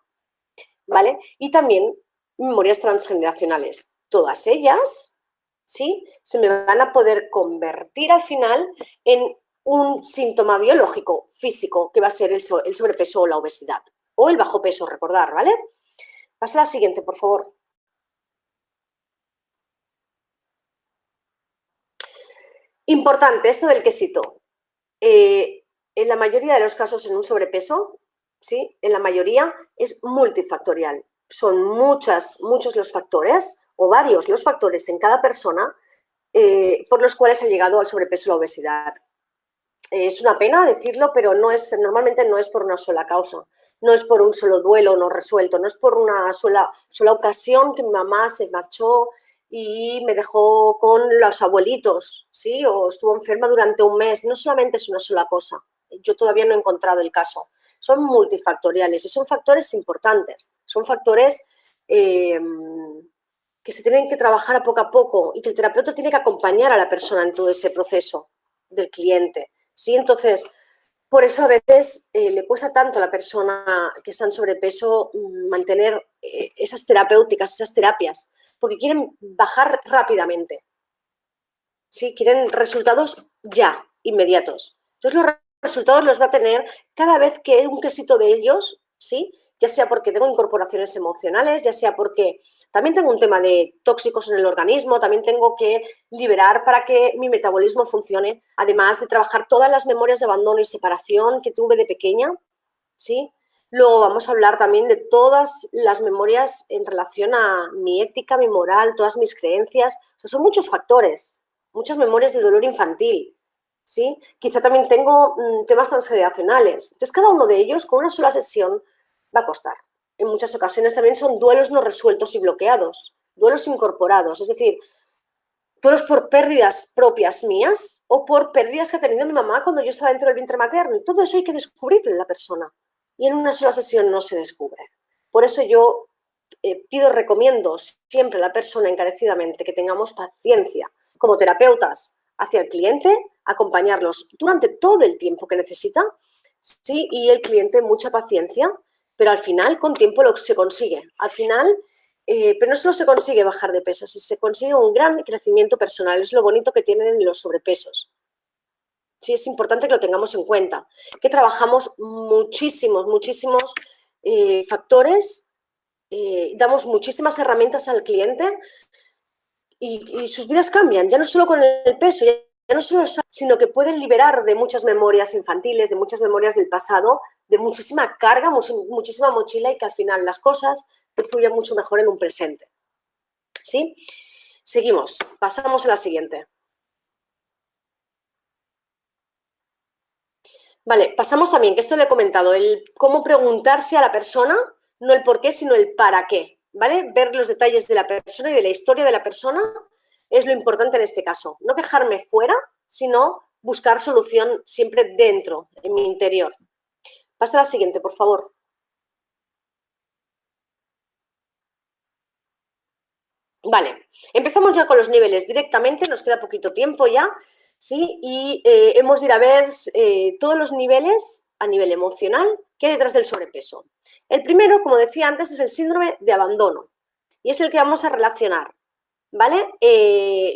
¿vale? Y también memorias transgeneracionales. Todas ellas, ¿sí? Se me van a poder convertir al final en un síntoma biológico, físico, que va a ser el sobrepeso o la obesidad. O el bajo peso, recordar, ¿vale? Pasa a la siguiente, por favor. Importante, esto del quesito. En la mayoría de los casos en un sobrepeso, ¿sí? En la mayoría es multifactorial. Son muchos los factores, o varios los factores en cada persona por los cuales ha llegado al sobrepeso o la obesidad. Es una pena decirlo, pero normalmente no es por una sola causa. No es por un solo duelo no resuelto, no es por una sola ocasión que mi mamá se marchó y me dejó con los abuelitos, ¿sí? O estuvo enferma durante un mes. No solamente es una sola cosa. Yo todavía no he encontrado el caso. Son multifactoriales y son factores importantes. Son factores que se tienen que trabajar a poco y que el terapeuta tiene que acompañar a la persona en todo ese proceso del cliente. ¿Sí? Entonces, por eso a veces le cuesta tanto a la persona que está en sobrepeso mantener esas terapéuticas, esas terapias, porque quieren bajar rápidamente, ¿sí? Quieren resultados ya, inmediatos. Entonces los resultados los va a tener cada vez que un quesito de ellos, ¿sí? Ya sea porque tengo incorporaciones emocionales, ya sea porque también tengo un tema de tóxicos en el organismo, también tengo que liberar para que mi metabolismo funcione, además de trabajar todas las memorias de abandono y separación que tuve de pequeña, ¿sí? Luego vamos a hablar también de todas las memorias en relación a mi ética, mi moral, todas mis creencias. O sea, son muchos factores, muchas memorias de dolor infantil, ¿sí? Quizá también tengo temas transgeneracionales. Entonces, cada uno de ellos, con una sola sesión, va a costar. En muchas ocasiones también son duelos no resueltos y bloqueados, duelos incorporados, es decir, duelos por pérdidas propias mías o por pérdidas que ha tenido mi mamá cuando yo estaba dentro del vientre materno. Y todo eso hay que descubrirlo en la persona. Y en una sola sesión no se descubre. Por eso yo recomiendo siempre a la persona encarecidamente que tengamos paciencia como terapeutas hacia el cliente, acompañarlos durante todo el tiempo que necesita, ¿sí? Y el cliente mucha paciencia, pero al final con tiempo lo se consigue. Al final, pero no solo se consigue bajar de peso, se consigue un gran crecimiento personal. Es lo bonito que tienen los sobrepesos. Sí, es importante que lo tengamos en cuenta, que trabajamos muchísimos factores, damos muchísimas herramientas al cliente y sus vidas cambian, ya no solo con el peso, ya no solo, sino que pueden liberar de muchas memorias infantiles, de muchas memorias del pasado, de muchísima carga, muchísima mochila y que al final las cosas fluyan mucho mejor en un presente. ¿Sí? Seguimos, pasamos a la siguiente. Vale, pasamos también, que esto le he comentado, el cómo preguntarse a la persona, no el por qué, sino el para qué, ¿vale? Ver los detalles de la persona y de la historia de la persona es lo importante en este caso. No quejarme fuera, sino buscar solución siempre dentro, en mi interior. Pasa a la siguiente, por favor. Vale, empezamos ya con los niveles directamente, nos queda poquito tiempo ya, ¿sí? Y hemos de ir a ver todos los niveles a nivel emocional que hay detrás del sobrepeso. El primero, como decía antes, es el síndrome de abandono y es el que vamos a relacionar, ¿vale?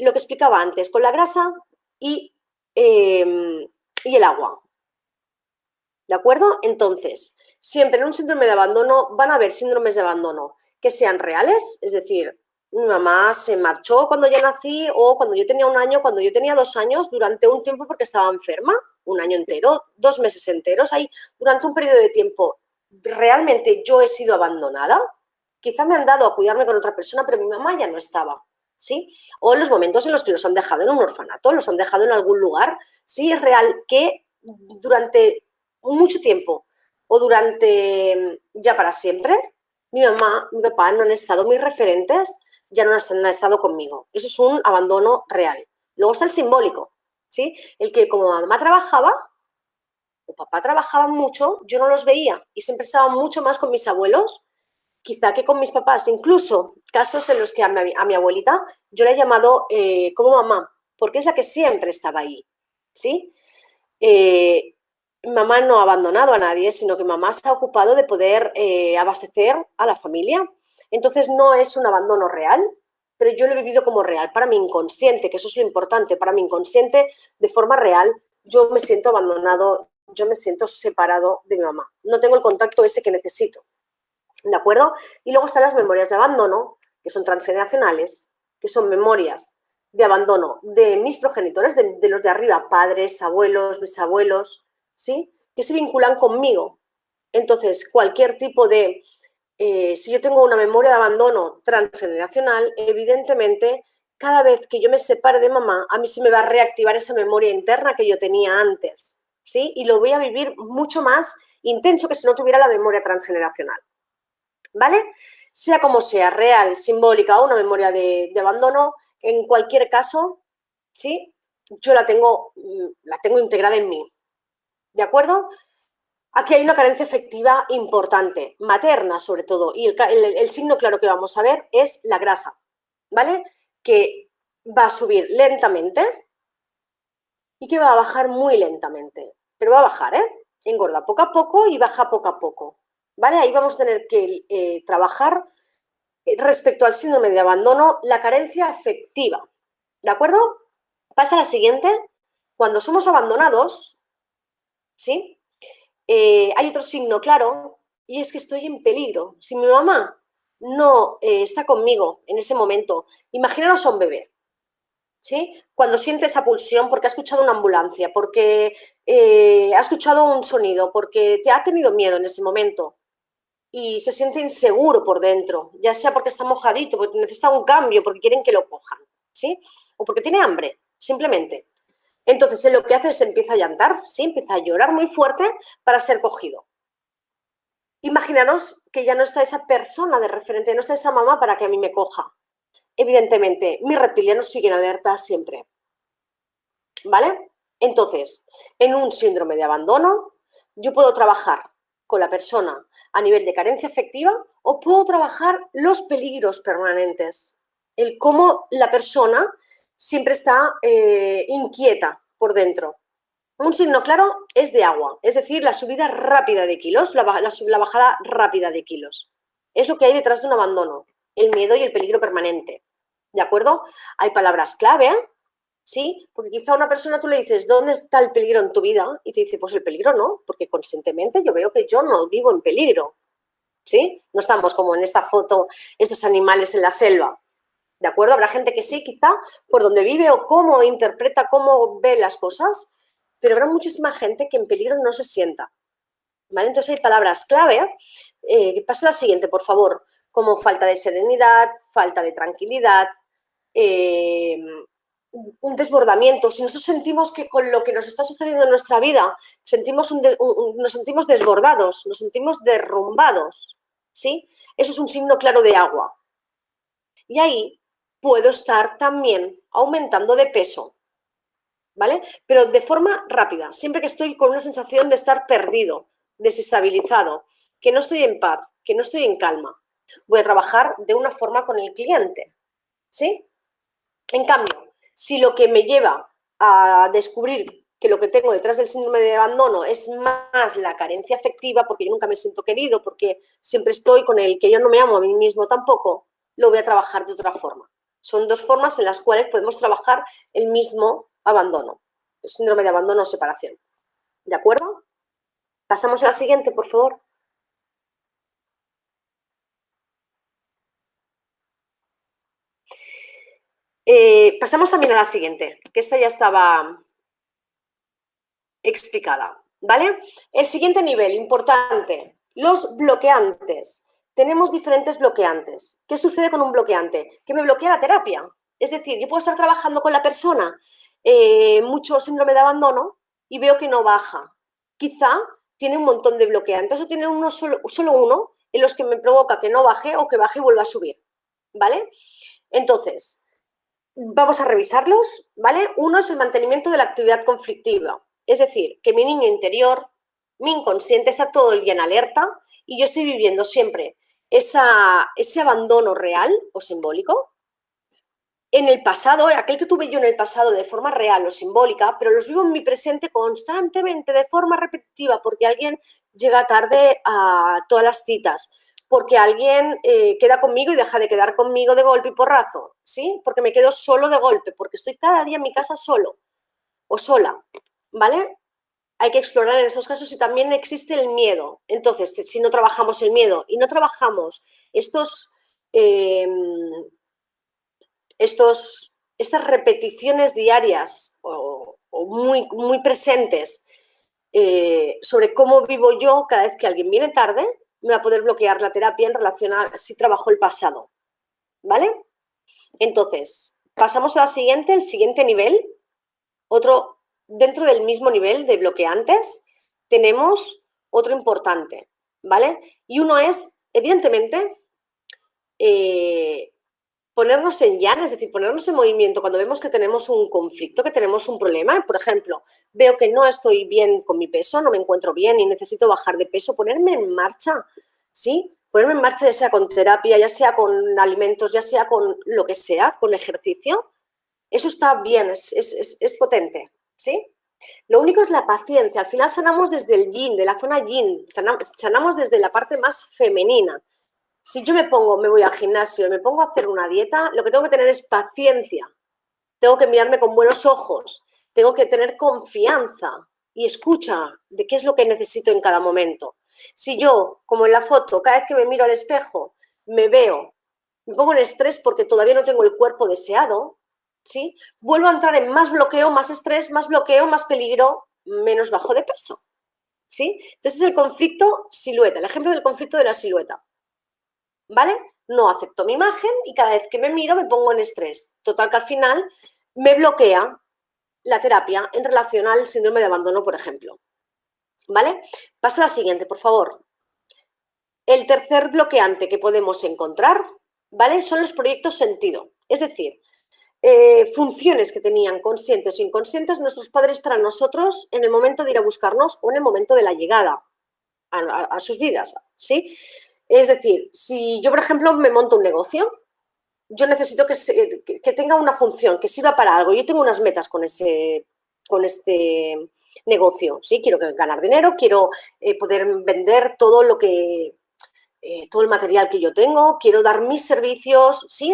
Lo que explicaba antes, con la grasa y el agua, ¿de acuerdo? Entonces, siempre en un síndrome de abandono van a haber síndromes de abandono que sean reales, es decir, mi mamá se marchó cuando yo nací o cuando yo tenía 1 año, cuando yo tenía 2 años, durante un tiempo porque estaba enferma, 1 año entero, 2 meses enteros, ahí durante un periodo de tiempo realmente yo he sido abandonada. Quizá me han dado a cuidarme con otra persona, pero mi mamá ya no estaba. ¿sí? O en los momentos en los que los han dejado en un orfanato, los han dejado en algún lugar. Sí, es real que durante mucho tiempo o durante ya para siempre, mi mamá, mi papá no han estado mis referentes, ya no han estado conmigo. Eso es un abandono real. Luego está el simbólico, ¿sí? El que como mamá trabajaba, o papá trabajaba mucho, yo no los veía y siempre estaba mucho más con mis abuelos, quizá que con mis papás. Incluso casos en los que a mi abuelita yo la he llamado como mamá, porque es la que siempre estaba ahí, ¿sí? Mamá no ha abandonado a nadie, sino que mamá se ha ocupado de poder abastecer a la familia. Entonces no es un abandono real, pero yo lo he vivido como real, para mi inconsciente, que eso es lo importante, para mi inconsciente, de forma real, yo me siento abandonado, yo me siento separado de mi mamá. No tengo el contacto ese que necesito, ¿de acuerdo? Y luego están las memorias de abandono, que son transgeneracionales, que son memorias de abandono de mis progenitores, de los de arriba, padres, abuelos, bisabuelos, ¿sí? Que se vinculan conmigo. Entonces, cualquier tipo de... si yo tengo una memoria de abandono transgeneracional, evidentemente, cada vez que yo me separe de mamá, a mí se me va a reactivar esa memoria interna que yo tenía antes, ¿sí? Y lo voy a vivir mucho más intenso que si no tuviera la memoria transgeneracional, ¿vale? Sea como sea, real, simbólica o una memoria de abandono, en cualquier caso, ¿sí? Yo la tengo integrada en mí, ¿de acuerdo? Aquí hay una carencia afectiva importante, materna sobre todo, y el signo claro que vamos a ver es la grasa, ¿vale? Que va a subir lentamente y que va a bajar muy lentamente, pero va a bajar, ¿eh? Engorda poco a poco y baja poco a poco, ¿vale? Ahí vamos a tener que trabajar respecto al síndrome de abandono, la carencia afectiva, ¿de acuerdo? Pasa a la siguiente, cuando somos abandonados, ¿sí? Hay otro signo claro y es que estoy en peligro. Si mi mamá no está conmigo en ese momento, imaginaros a un bebé, ¿sí? Cuando siente esa pulsión porque ha escuchado una ambulancia, porque ha escuchado un sonido, porque te ha tenido miedo en ese momento y se siente inseguro por dentro, ya sea porque está mojadito, porque necesita un cambio, porque quieren que lo cojan, ¿sí? O porque tiene hambre, simplemente. Entonces, él lo que hace es empieza a llantar, ¿sí? Empieza a llorar muy fuerte para ser cogido. Imaginaros que ya no está esa persona de referente, no está esa mamá para que a mí me coja. Evidentemente, mis reptilianos siguen alerta siempre, ¿vale? Entonces, en un síndrome de abandono, yo puedo trabajar con la persona a nivel de carencia afectiva o puedo trabajar los peligros permanentes, el cómo la persona siempre está inquieta por dentro. Un signo claro es de agua, es decir, la subida rápida de kilos, la bajada rápida de kilos. Es lo que hay detrás de un abandono, el miedo y el peligro permanente. ¿De acuerdo? Hay palabras clave, ¿sí? Porque quizá a una persona tú le dices, ¿dónde está el peligro en tu vida? Y te dice, pues el peligro no, porque conscientemente yo veo que yo no vivo en peligro, ¿sí? No estamos como en esta foto, esos animales en la selva. ¿De acuerdo? Habrá gente que sí, quizá, por donde vive o cómo interpreta, cómo ve las cosas, pero habrá muchísima gente que en peligro no se sienta, ¿vale? Entonces hay palabras clave. Pasa la siguiente, por favor, como falta de serenidad, falta de tranquilidad, un desbordamiento. Si nosotros sentimos que con lo que nos está sucediendo en nuestra vida nos sentimos desbordados, nos sentimos derrumbados, ¿sí? Eso es un signo claro de agua. Y ahí puedo estar también aumentando de peso, ¿vale? Pero de forma rápida, siempre que estoy con una sensación de estar perdido, desestabilizado, que no estoy en paz, que no estoy en calma. Voy a trabajar de una forma con el cliente, ¿sí? En cambio, si lo que me lleva a descubrir que lo que tengo detrás del síndrome de abandono es más la carencia afectiva, porque yo nunca me siento querido, porque siempre estoy con el que yo no me amo a mí mismo tampoco, lo voy a trabajar de otra forma. Son dos formas en las cuales podemos trabajar el mismo abandono, el síndrome de abandono o separación. ¿De acuerdo? Pasamos a la siguiente, por favor. Pasamos también a la siguiente, que esta ya estaba explicada, ¿vale? El siguiente nivel, importante, los bloqueantes. Tenemos diferentes bloqueantes. ¿Qué sucede con un bloqueante? Que me bloquea la terapia. Es decir, yo puedo estar trabajando con la persona, mucho síndrome de abandono, y veo que no baja. Quizá tiene un montón de bloqueantes o tiene solo uno en los que me provoca que no baje o que baje y vuelva a subir, ¿vale? Entonces, vamos a revisarlos, ¿vale? Uno es el mantenimiento de la actividad conflictiva, es decir, que mi niño interior, mi inconsciente está todo el día en alerta y yo estoy viviendo siempre ese abandono real o simbólico en el pasado, aquel que tuve yo en el pasado de forma real o simbólica, pero los vivo en mi presente constantemente, de forma repetitiva, porque alguien llega tarde a todas las citas, porque alguien queda conmigo y deja de quedar conmigo de golpe y porrazo, ¿sí? Porque me quedo solo de golpe, porque estoy cada día en mi casa solo o sola, ¿vale? Hay que explorar en esos casos si también existe el miedo. Entonces, si no trabajamos el miedo y no trabajamos eh, estas repeticiones diarias o muy presentes sobre cómo vivo yo cada vez que alguien viene tarde, me va a poder bloquear la terapia en relación a si trabajo el pasado, ¿vale? Entonces, pasamos a la siguiente, el siguiente nivel, otro, dentro del mismo nivel de bloqueantes, tenemos otro importante, ¿vale? Y uno es, evidentemente, ponernos en llana, es decir, ponernos en movimiento cuando vemos que tenemos un conflicto, que tenemos un problema. Por ejemplo, veo que no estoy bien con mi peso, no me encuentro bien y necesito bajar de peso, ponerme en marcha, ¿sí? Ponerme en marcha ya sea con terapia, ya sea con alimentos, ya sea con lo que sea, con ejercicio. Eso está bien, es potente, ¿sí? Lo único es la paciencia. Al final sanamos desde el yin, de la zona yin, sanamos desde la parte más femenina. Si yo me voy al gimnasio, me pongo a hacer una dieta, lo que tengo que tener es paciencia. Tengo que mirarme con buenos ojos, tengo que tener confianza y escucha de qué es lo que necesito en cada momento. Si yo, como en la foto, cada vez que me miro al espejo, me veo, me pongo en estrés porque todavía no tengo el cuerpo deseado, ¿sí? Vuelvo a entrar en más bloqueo, más estrés, más bloqueo, más peligro, menos bajo de peso, ¿sí? Entonces es el conflicto silueta, el ejemplo del conflicto de la silueta. ¿Vale? No acepto mi imagen y cada vez que me miro me pongo en estrés. Total que al final me bloquea la terapia en relación al síndrome de abandono, por ejemplo. ¿Vale? Pasa a la siguiente, por favor. El tercer bloqueante que podemos encontrar, ¿vale? Son los proyectos sentido. Es decir, funciones que tenían conscientes o inconscientes nuestros padres para nosotros en el momento de ir a buscarnos o en el momento de la llegada a sus vidas, ¿sí? Es decir, si yo, por ejemplo, me monto un negocio, yo necesito que tenga una función, que sirva para algo. Yo tengo unas metas con este negocio, ¿sí? Quiero ganar dinero, quiero poder vender todo el material que yo tengo, quiero dar mis servicios, ¿sí?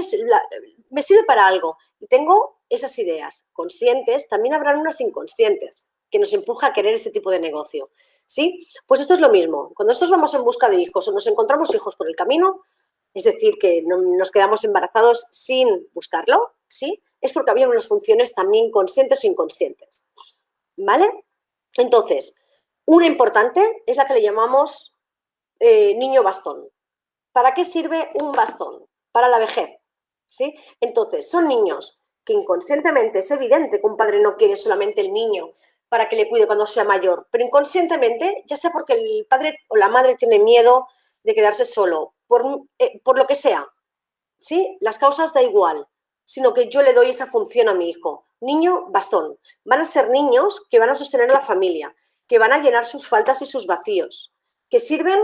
Me sirve para algo. Y tengo esas ideas conscientes, también habrán unas inconscientes que nos empuja a querer ese tipo de negocio, ¿sí? Pues esto es lo mismo. Cuando nosotros vamos en busca de hijos o nos encontramos hijos por el camino, es decir, que no, nos quedamos embarazados sin buscarlo, ¿sí? Es porque había unas funciones también conscientes o inconscientes, ¿vale? Entonces, una importante es la que le llamamos niño bastón. ¿Para qué sirve un bastón? Para la vejez, ¿sí? Entonces, son niños que inconscientemente es evidente que un padre no quiere solamente el niño para que le cuide cuando sea mayor, pero inconscientemente, ya sea porque el padre o la madre tiene miedo de quedarse solo, por lo que sea, ¿sí? Las causas da igual, sino que yo le doy esa función a mi hijo. Niño, bastón. Van a ser niños que van a sostener a la familia, que van a llenar sus faltas y sus vacíos, que sirven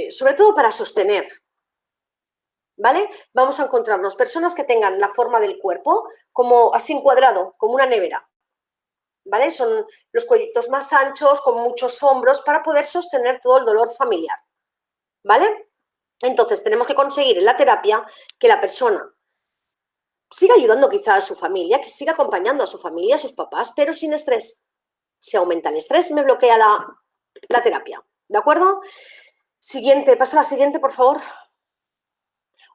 sobre todo para sostener, ¿vale? Vamos a encontrarnos personas que tengan la forma del cuerpo como así encuadrado, como una nevera, ¿vale? Son los cuellitos más anchos, con muchos hombros, para poder sostener todo el dolor familiar, ¿vale? Entonces, tenemos que conseguir en la terapia que la persona siga ayudando quizá a su familia, que siga acompañando a su familia, a sus papás, pero sin estrés. Si aumenta el estrés, me bloquea la terapia, ¿de acuerdo? Siguiente, pasa a la siguiente, por favor.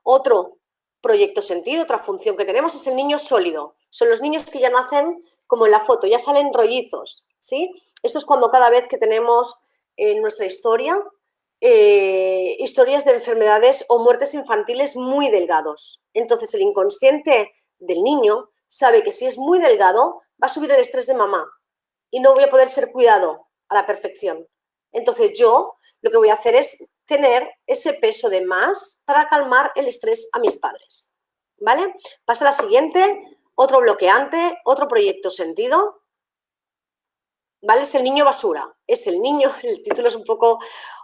Otro proyecto sentido, otra función que tenemos es el niño sólido. Son los niños que ya nacen como en la foto, ya salen rollizos, ¿sí? Esto es cuando cada vez que tenemos en nuestra historia historias de enfermedades o muertes infantiles muy delgados. Entonces, el inconsciente del niño sabe que si es muy delgado, va a subir el estrés de mamá y no voy a poder ser cuidado a la perfección. Entonces, yo lo que voy a hacer es tener ese peso de más para calmar el estrés a mis padres. ¿Vale? Pasa a la siguiente, otro bloqueante, otro proyecto sentido. ¿Vale? Es el niño basura. Es el niño, el título es un poco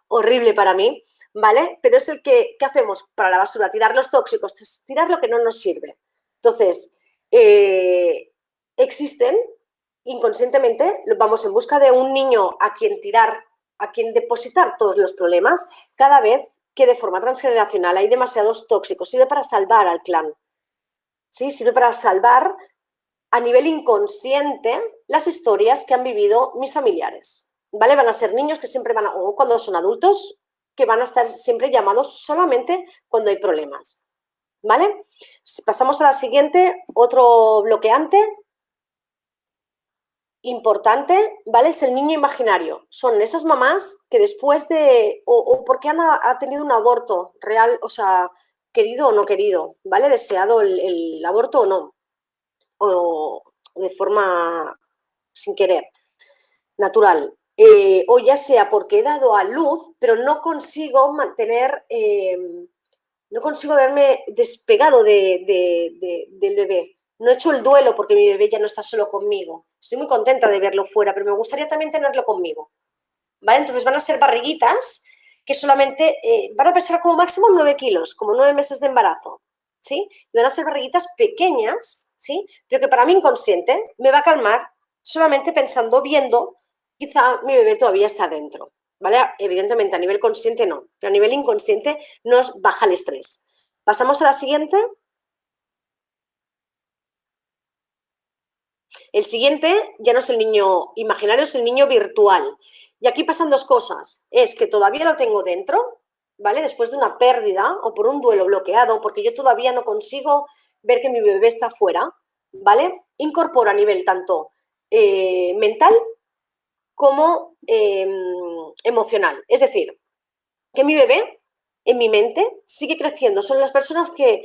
horrible para mí, ¿vale? Pero es el que, ¿qué hacemos para la basura? Tirar los tóxicos, tirar lo que no nos sirve. Entonces, existen inconscientemente, vamos en busca de un niño a quien tirar, a quien depositar todos los problemas, cada vez que de forma transgeneracional hay demasiados tóxicos. Sirve para salvar al clan, ¿sí? Sirve para salvar a nivel inconsciente las historias que han vivido mis familiares, ¿vale? Van a ser niños que siempre van a, o cuando son adultos, que van a estar siempre llamados solamente cuando hay problemas, ¿vale? Pasamos a la siguiente, otro bloqueante importante, ¿vale? Es el niño imaginario. Son esas mamás que después de, o porque ha tenido un aborto real, o sea, querido o no querido, ¿vale? Deseado el aborto o no, o de forma sin querer, natural. O ya sea porque he dado a luz, pero no consigo mantener, no consigo haberme despegado del bebé. No he hecho el duelo porque mi bebé ya no está solo conmigo. Estoy muy contenta de verlo fuera, pero me gustaría también tenerlo conmigo. ¿Vale? Entonces van a ser barriguitas que solamente van a pesar como máximo 9 kilos, como 9 meses de embarazo. ¿Sí? Y van a ser barriguitas pequeñas, ¿sí? Pero que para mí inconsciente me va a calmar solamente pensando, viendo, quizá mi bebé todavía está dentro, ¿vale? Evidentemente a nivel consciente no, pero a nivel inconsciente nos baja el estrés. Pasamos a la siguiente. El siguiente ya no es el niño imaginario, es el niño virtual. Y aquí pasan dos cosas. Es que todavía lo tengo dentro, ¿vale? Después de una pérdida o por un duelo bloqueado, porque yo todavía no consigo ver que mi bebé está fuera, ¿vale? Incorporo a nivel tanto mental como emocional. Es decir, que mi bebé en mi mente sigue creciendo. Son las personas que,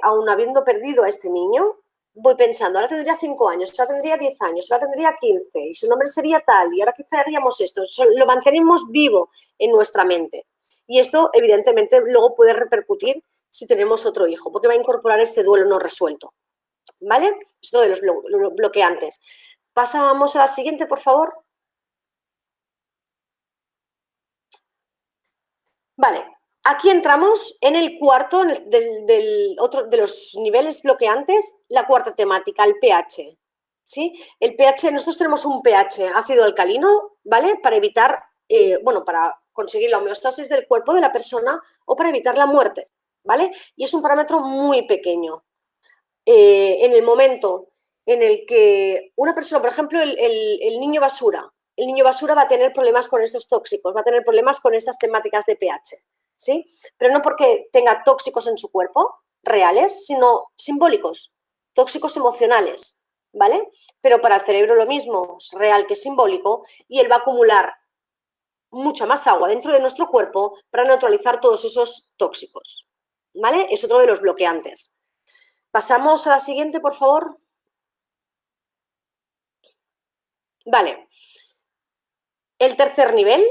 aun habiendo perdido a este niño, voy pensando, ahora tendría 5 años, ahora tendría 10 años, ahora tendría 15, y su nombre sería tal, y ahora quizá haríamos esto. Lo mantenemos vivo en nuestra mente. Y esto, evidentemente, luego puede repercutir si tenemos otro hijo, porque va a incorporar este duelo no resuelto. ¿Vale? Esto de los bloqueantes. Pasamos a la siguiente, por favor. Vale, aquí entramos en el cuarto del otro de los niveles bloqueantes, la cuarta temática, el pH. ¿Sí? El pH, nosotros tenemos un pH ácido alcalino, ¿vale? Para evitar, bueno, para conseguir la homeostasis del cuerpo de la persona o para evitar la muerte, ¿vale? Y es un parámetro muy pequeño. En el momento en el que una persona, por ejemplo, el niño basura, el niño basura va a tener problemas con estos tóxicos, va a tener problemas con estas temáticas de pH, ¿sí? Pero no porque tenga tóxicos en su cuerpo, reales, sino simbólicos, tóxicos emocionales, ¿vale? Pero para el cerebro lo mismo, es real que simbólico, y él va a acumular mucha más agua dentro de nuestro cuerpo para neutralizar todos esos tóxicos, ¿vale? Es otro de los bloqueantes. Pasamos a la siguiente, por favor. Vale. El tercer nivel,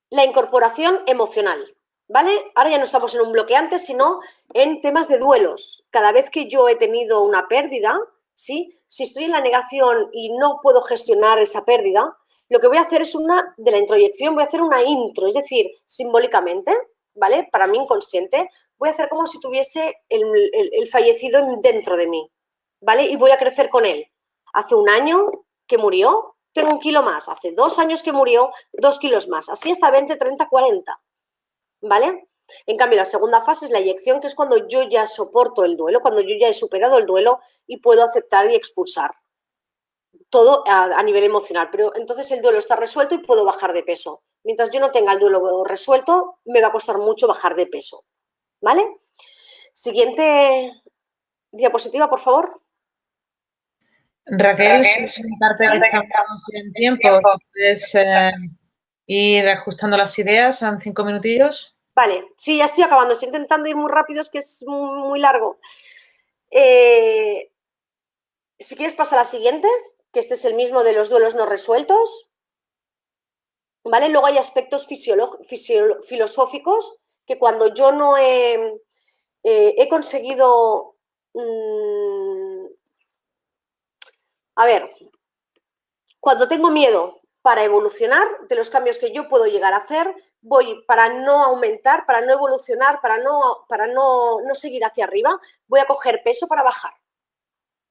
la incorporación emocional. ¿Vale? Ahora ya no estamos en un bloqueante, sino en temas de duelos. Cada vez que yo he tenido una pérdida, ¿sí? Si estoy en la negación y no puedo gestionar esa pérdida, lo que voy a hacer es de la introyección, voy a hacer una intro, es decir, simbólicamente, ¿vale? Para mí inconsciente, voy a hacer como si tuviese el fallecido dentro de mí, ¿vale? Y voy a crecer con él. Hace un año que murió, tengo 1 kilo más. Hace 2 años que murió, 2 kilos más. Así hasta 20, 30, 40. ¿Vale? En cambio, la segunda fase es la eyección, que es cuando yo ya soporto el duelo, cuando yo ya he superado el duelo y puedo aceptar y expulsar. Todo a nivel emocional. Pero entonces el duelo está resuelto y puedo bajar de peso. Mientras yo no tenga el duelo resuelto, me va a costar mucho bajar de peso. ¿Vale? Siguiente diapositiva, por favor. Raquel, solamente comentarte que estamos en tiempo. Si puedes Ir ajustando las ideas en 5 minutillos. Vale, sí, ya estoy acabando. Estoy intentando ir muy rápido, es que es muy largo. Si quieres pasa a la siguiente, que este es el mismo de los duelos no resueltos. ¿Vale? Luego hay aspectos filosóficos que cuando yo no he conseguido... a ver, cuando tengo miedo para evolucionar de los cambios que yo puedo llegar a hacer, voy para no aumentar, para no evolucionar, para no seguir hacia arriba, voy a coger peso para bajar.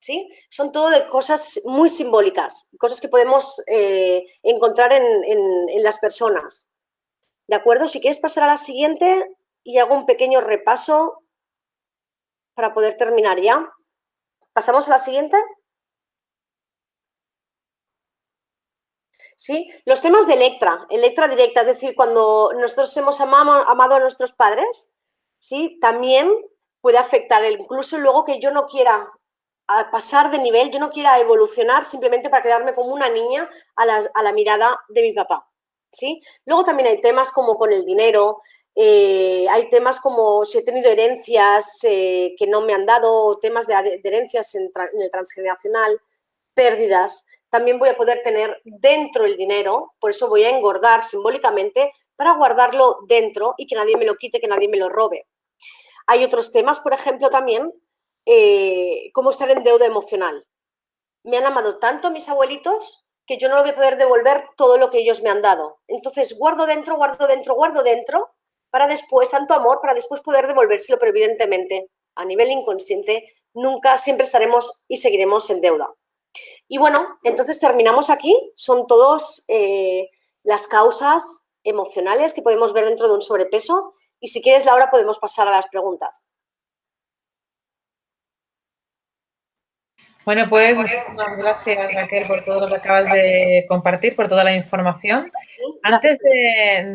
¿Sí? Son todo de cosas muy simbólicas, cosas que podemos encontrar en las personas. ¿De acuerdo? Si quieres pasar a la siguiente y hago un pequeño repaso para poder terminar ya. ¿Pasamos a la siguiente? ¿Sí? Los temas de Electra directa, es decir, cuando nosotros hemos amado a nuestros padres, ¿sí? También puede afectar, incluso luego que yo no quiera pasar de nivel, yo no quiera evolucionar simplemente para quedarme como una niña a la mirada de mi papá, ¿sí? Luego también hay temas como con el dinero, hay temas como si he tenido herencias que no me han dado, temas de herencias en el transgeneracional, pérdidas, también voy a poder tener dentro el dinero, por eso voy a engordar simbólicamente para guardarlo dentro y que nadie me lo quite, que nadie me lo robe. Hay otros temas, por ejemplo, también, como estar en deuda emocional. Me han amado tanto mis abuelitos que yo no voy a poder devolver todo lo que ellos me han dado. Entonces, guardo dentro, guardo dentro, guardo dentro, para después, tanto amor, para después poder devolvérselo, pero evidentemente, a nivel inconsciente, nunca, siempre estaremos y seguiremos en deuda. Y bueno, entonces terminamos aquí. Son todas las causas emocionales que podemos ver dentro de un sobrepeso. Y si quieres, Laura, podemos pasar a las preguntas. Bueno, pues muchísimas gracias, Raquel, por todo lo que acabas de compartir, por toda la información. Gracias. Antes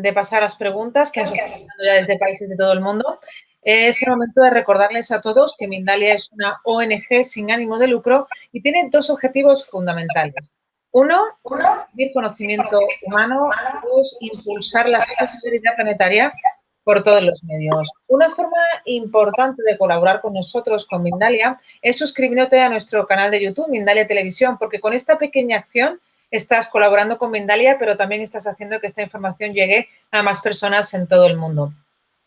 de pasar a las preguntas que nos están pasando ya desde países de todo el mundo, es el momento de recordarles a todos que Mindalia es una ONG sin ánimo de lucro y tiene dos objetivos fundamentales. Uno, expandir conocimiento humano. Dos, impulsar la sostenibilidad planetaria por todos los medios. Una forma importante de colaborar con nosotros, con Mindalia, es suscribiéndote a nuestro canal de YouTube, Mindalia Televisión, porque con esta pequeña acción estás colaborando con Mindalia, pero también estás haciendo que esta información llegue a más personas en todo el mundo.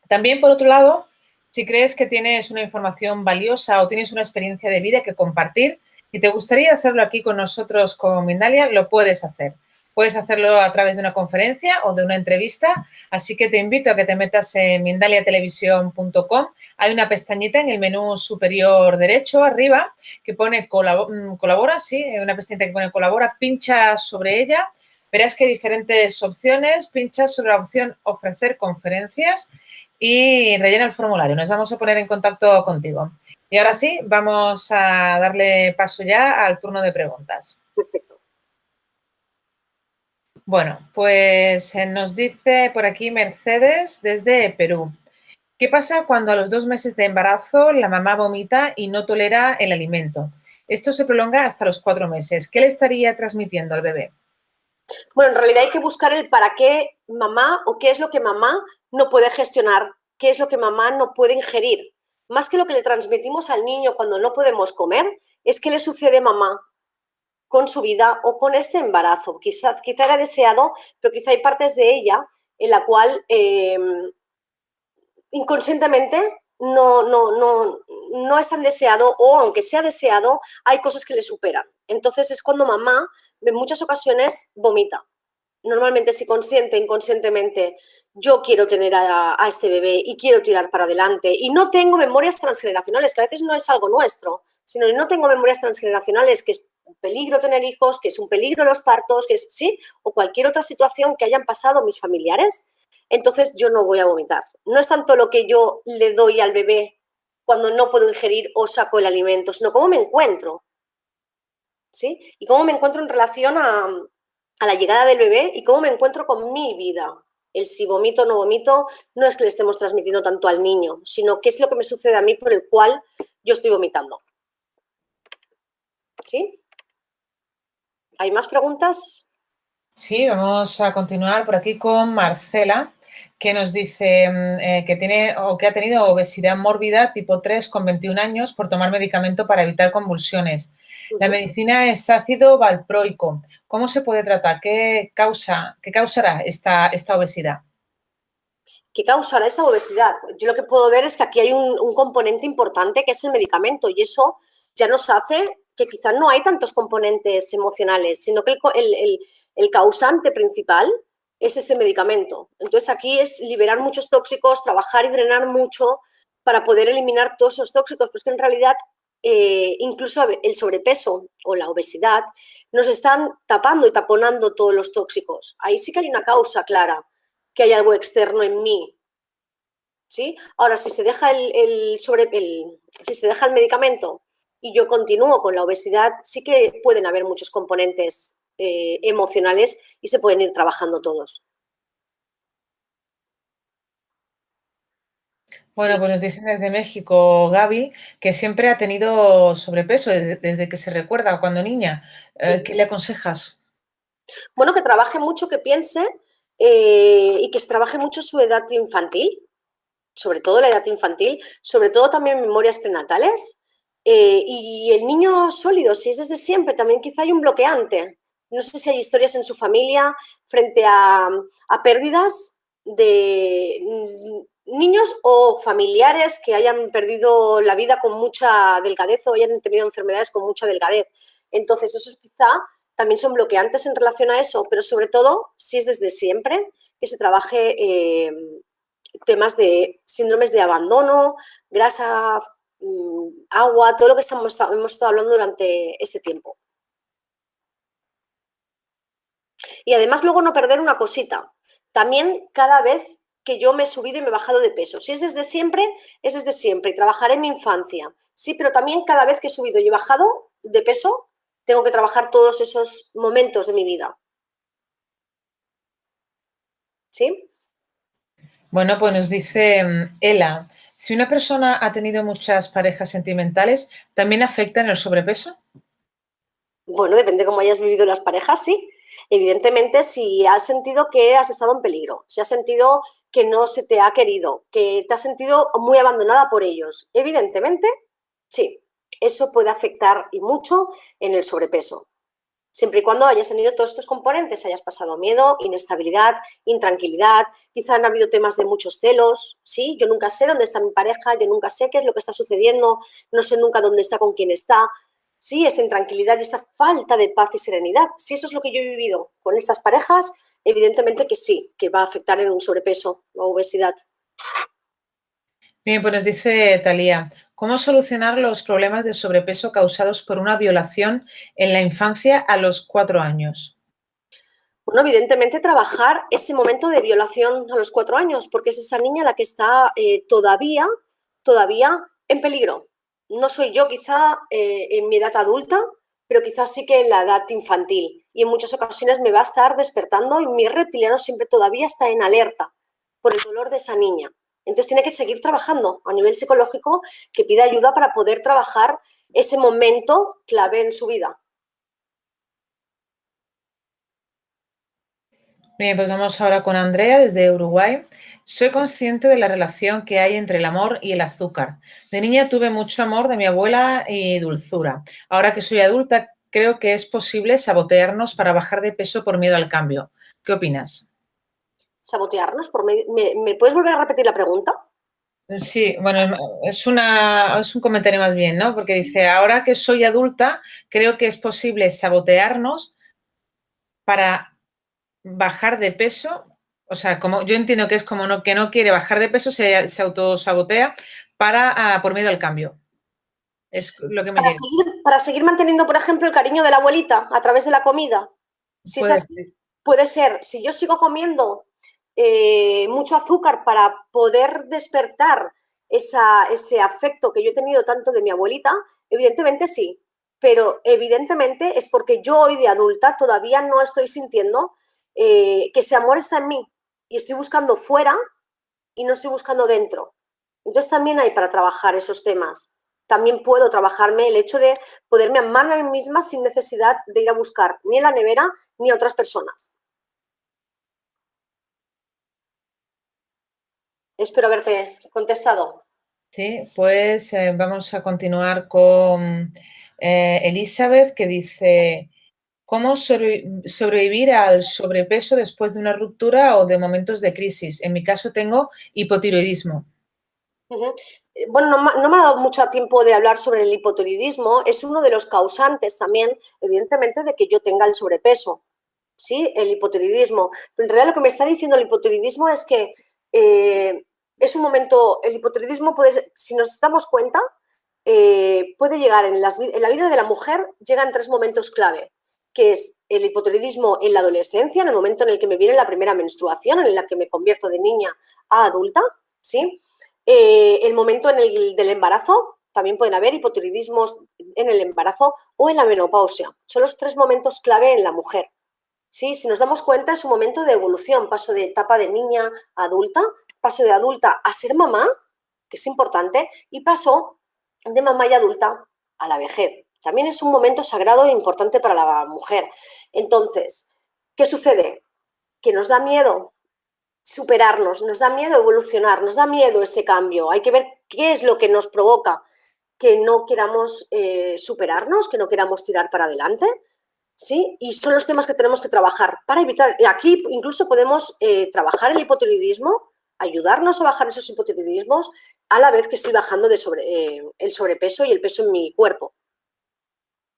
También, por otro lado, si crees que tienes una información valiosa o tienes una experiencia de vida que compartir y te gustaría hacerlo aquí con nosotros, con Mindalia, lo puedes hacer. Puedes hacerlo a través de una conferencia o de una entrevista, así que te invito a que te metas en mindaliatelevisión.com. Hay una pestañita en el menú superior derecho, arriba, que pone colabora, sí, una pestañita que pone colabora, pincha sobre ella, verás que hay diferentes opciones, pinchas sobre la opción ofrecer conferencias y rellena el formulario. Nos vamos a poner en contacto contigo. Y ahora sí, vamos a darle paso ya al turno de preguntas. Perfecto. Bueno, pues nos dice por aquí Mercedes desde Perú. ¿Qué pasa cuando a los 2 meses de embarazo la mamá vomita y no tolera el alimento? Esto se prolonga hasta los 4 meses. ¿Qué le estaría transmitiendo al bebé? Bueno, en realidad hay que buscar el para qué mamá o qué es lo que mamá no puede gestionar, qué es lo que mamá no puede ingerir. Más que lo que le transmitimos al niño cuando no podemos comer, es qué le sucede a mamá con su vida o con este embarazo. Quizá era deseado, pero quizá hay partes de ella en la cual inconscientemente no es tan deseado, o aunque sea deseado, hay cosas que le superan. Entonces es cuando mamá en muchas ocasiones vomita. Normalmente, si consciente, inconscientemente, yo quiero tener a este bebé y quiero tirar para adelante y no tengo memorias transgeneracionales, que a veces no es algo nuestro, sino que no tengo memorias transgeneracionales, que es un peligro tener hijos, que es un peligro los partos, que es, sí, o cualquier otra situación que hayan pasado mis familiares, entonces yo no voy a vomitar. No es tanto lo que yo le doy al bebé cuando no puedo ingerir o saco el alimento, sino cómo me encuentro, ¿sí? Y cómo me encuentro en relación a la llegada del bebé y cómo me encuentro con mi vida. El si vomito o no vomito no es que le estemos transmitiendo tanto al niño, sino qué es lo que me sucede a mí por el cual yo estoy vomitando. ¿Sí? ¿Hay más preguntas? Sí, vamos a continuar por aquí con Marcela, que nos dice que tiene o que ha tenido obesidad mórbida tipo 3 con 21 años por tomar medicamento para evitar convulsiones. La Ujú. medicina es ácido valproico. ¿Cómo se puede tratar? ¿Qué causará esta obesidad? ¿Qué causará esta obesidad? Yo lo que puedo ver es que aquí hay un componente importante que es el medicamento y eso ya nos hace que quizás no hay tantos componentes emocionales, sino que el causante principal es este medicamento. Entonces aquí es liberar muchos tóxicos, trabajar y drenar mucho para poder eliminar todos esos tóxicos, pues que en realidad incluso el sobrepeso o la obesidad nos están tapando y taponando todos los tóxicos. Ahí sí que hay una causa clara, que hay algo externo en mí. ¿Sí? Ahora, si se deja si se deja el medicamento y yo continúo con la obesidad, sí que pueden haber muchos componentes emocionales y se pueden ir trabajando todos. Bueno, pues nos dicen desde México, Gaby, que siempre ha tenido sobrepeso desde que se recuerda, cuando niña. ¿Qué le aconsejas? Bueno, que trabaje mucho, que piense y que se trabaje mucho su edad infantil, sobre todo la edad infantil, sobre todo también memorias prenatales. Y el niño sólido, si es desde siempre, también quizá hay un bloqueante. No sé si hay historias en su familia frente a pérdidas de niños o familiares que hayan perdido la vida con mucha delgadez o hayan tenido enfermedades con mucha delgadez. Entonces, eso quizá también son bloqueantes en relación a eso, pero sobre todo, si es desde siempre, que se trabaje temas de síndromes de abandono, grasa, agua, todo lo que hemos estado hablando durante este tiempo. Y además luego no perder una cosita. También cada vez que yo me he subido y me he bajado de peso. Si es desde siempre, es desde siempre. Y trabajaré en mi infancia. Sí, pero también cada vez que he subido y he bajado de peso, tengo que trabajar todos esos momentos de mi vida. ¿Sí? Bueno, pues nos dice Ela, si una persona ha tenido muchas parejas sentimentales, ¿también afecta en el sobrepeso? Bueno, depende de cómo hayas vivido las parejas, sí. Evidentemente, si has sentido que has estado en peligro, si has sentido que no se te ha querido, que te has sentido muy abandonada por ellos, evidentemente, sí, eso puede afectar y mucho en el sobrepeso. Siempre y cuando hayas tenido todos estos componentes, hayas pasado miedo, inestabilidad, intranquilidad, quizá han habido temas de muchos celos, ¿sí? Yo nunca sé dónde está mi pareja, yo nunca sé qué es lo que está sucediendo, no sé nunca dónde está, con quién está, sí, esa intranquilidad y esa falta de paz y serenidad. Si eso es lo que yo he vivido con estas parejas, evidentemente que sí, que va a afectar en un sobrepeso o obesidad. Bien, pues nos dice Talía, ¿cómo solucionar los problemas de sobrepeso causados por una violación en la infancia a los 4 años? Bueno, evidentemente trabajar ese momento de violación a los 4 años, porque es esa niña la que está todavía en peligro. No soy yo quizá en mi edad adulta, pero quizás sí que en la edad infantil. Y en muchas ocasiones me va a estar despertando y mi reptiliano siempre todavía está en alerta por el dolor de esa niña. Entonces tiene que seguir trabajando a nivel psicológico, que pida ayuda para poder trabajar ese momento clave en su vida. Bien, pues vamos ahora con Andrea desde Uruguay. Soy consciente de la relación que hay entre el amor y el azúcar. De niña tuve mucho amor de mi abuela y dulzura. Ahora que soy adulta, creo que es posible sabotearnos para bajar de peso por miedo al cambio. ¿Qué opinas? Sabotearnos. ¿Me puedes volver a repetir la pregunta? Sí, bueno, es un comentario más bien, ¿no? Porque dice, ahora que soy adulta, creo que es posible sabotearnos para bajar de peso. O sea, como yo entiendo que es como que no quiere bajar de peso, se autosabotea por miedo al cambio. Es lo que me llega. Para seguir manteniendo, por ejemplo, el cariño de la abuelita a través de la comida. Si es Puede así, ser. puede ser, si yo sigo comiendo mucho azúcar para poder despertar ese afecto que yo he tenido tanto de mi abuelita, evidentemente sí, pero evidentemente es porque yo hoy de adulta todavía no estoy sintiendo que ese amor está en mí y estoy buscando fuera y no estoy buscando dentro. Entonces también hay para trabajar esos temas. También puedo trabajarme el hecho de poderme amarme a mí misma sin necesidad de ir a buscar ni en la nevera ni a otras personas. Espero haberte contestado. Sí, pues vamos a continuar con Elizabeth, que dice, ¿cómo sobrevivir al sobrepeso después de una ruptura o de momentos de crisis? En mi caso tengo hipotiroidismo. Ujú. Bueno, no me ha dado mucho tiempo de hablar sobre el hipotiroidismo. Es uno de los causantes también, evidentemente, de que yo tenga el sobrepeso. ¿Sí? El hipotiroidismo. Pero en realidad lo que me está diciendo el hipotiroidismo es que es un momento, el hipotiroidismo puede, si nos damos cuenta, puede llegar en la vida de la mujer, llega en 3 momentos clave, que es el hipotiroidismo en la adolescencia, en el momento en el que me viene la primera menstruación, en la que me convierto de niña a adulta, ¿sí? El momento en el del embarazo, también pueden haber hipotiroidismos en el embarazo o en la menopausia. Son los 3 momentos clave en la mujer. Sí, si nos damos cuenta es un momento de evolución, paso de etapa de niña a adulta, paso de adulta a ser mamá, que es importante, y paso de mamá y adulta a la vejez. También es un momento sagrado e importante para la mujer. Entonces, ¿qué sucede? Que nos da miedo superarnos, nos da miedo evolucionar, nos da miedo ese cambio. Hay que ver qué es lo que nos provoca que no queramos superarnos, que no queramos tirar para adelante. ¿Sí? Y son los temas que tenemos que trabajar para evitar, aquí incluso podemos trabajar el hipotiroidismo, ayudarnos a bajar esos hipotiroidismos a la vez que estoy bajando el sobrepeso y el peso en mi cuerpo.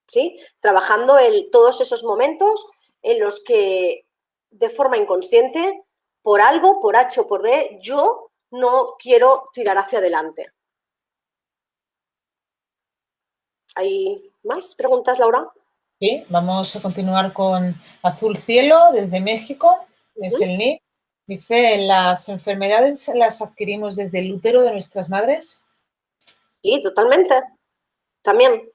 ¿Sí? Trabajando todos esos momentos en los que de forma inconsciente, por algo, por H o por B, yo no quiero tirar hacia adelante. ¿Hay más preguntas, Laura? Sí, vamos a continuar con Azul Cielo desde México, es el NIC. Dice, ¿las enfermedades las adquirimos desde el útero de nuestras madres? Sí, totalmente. También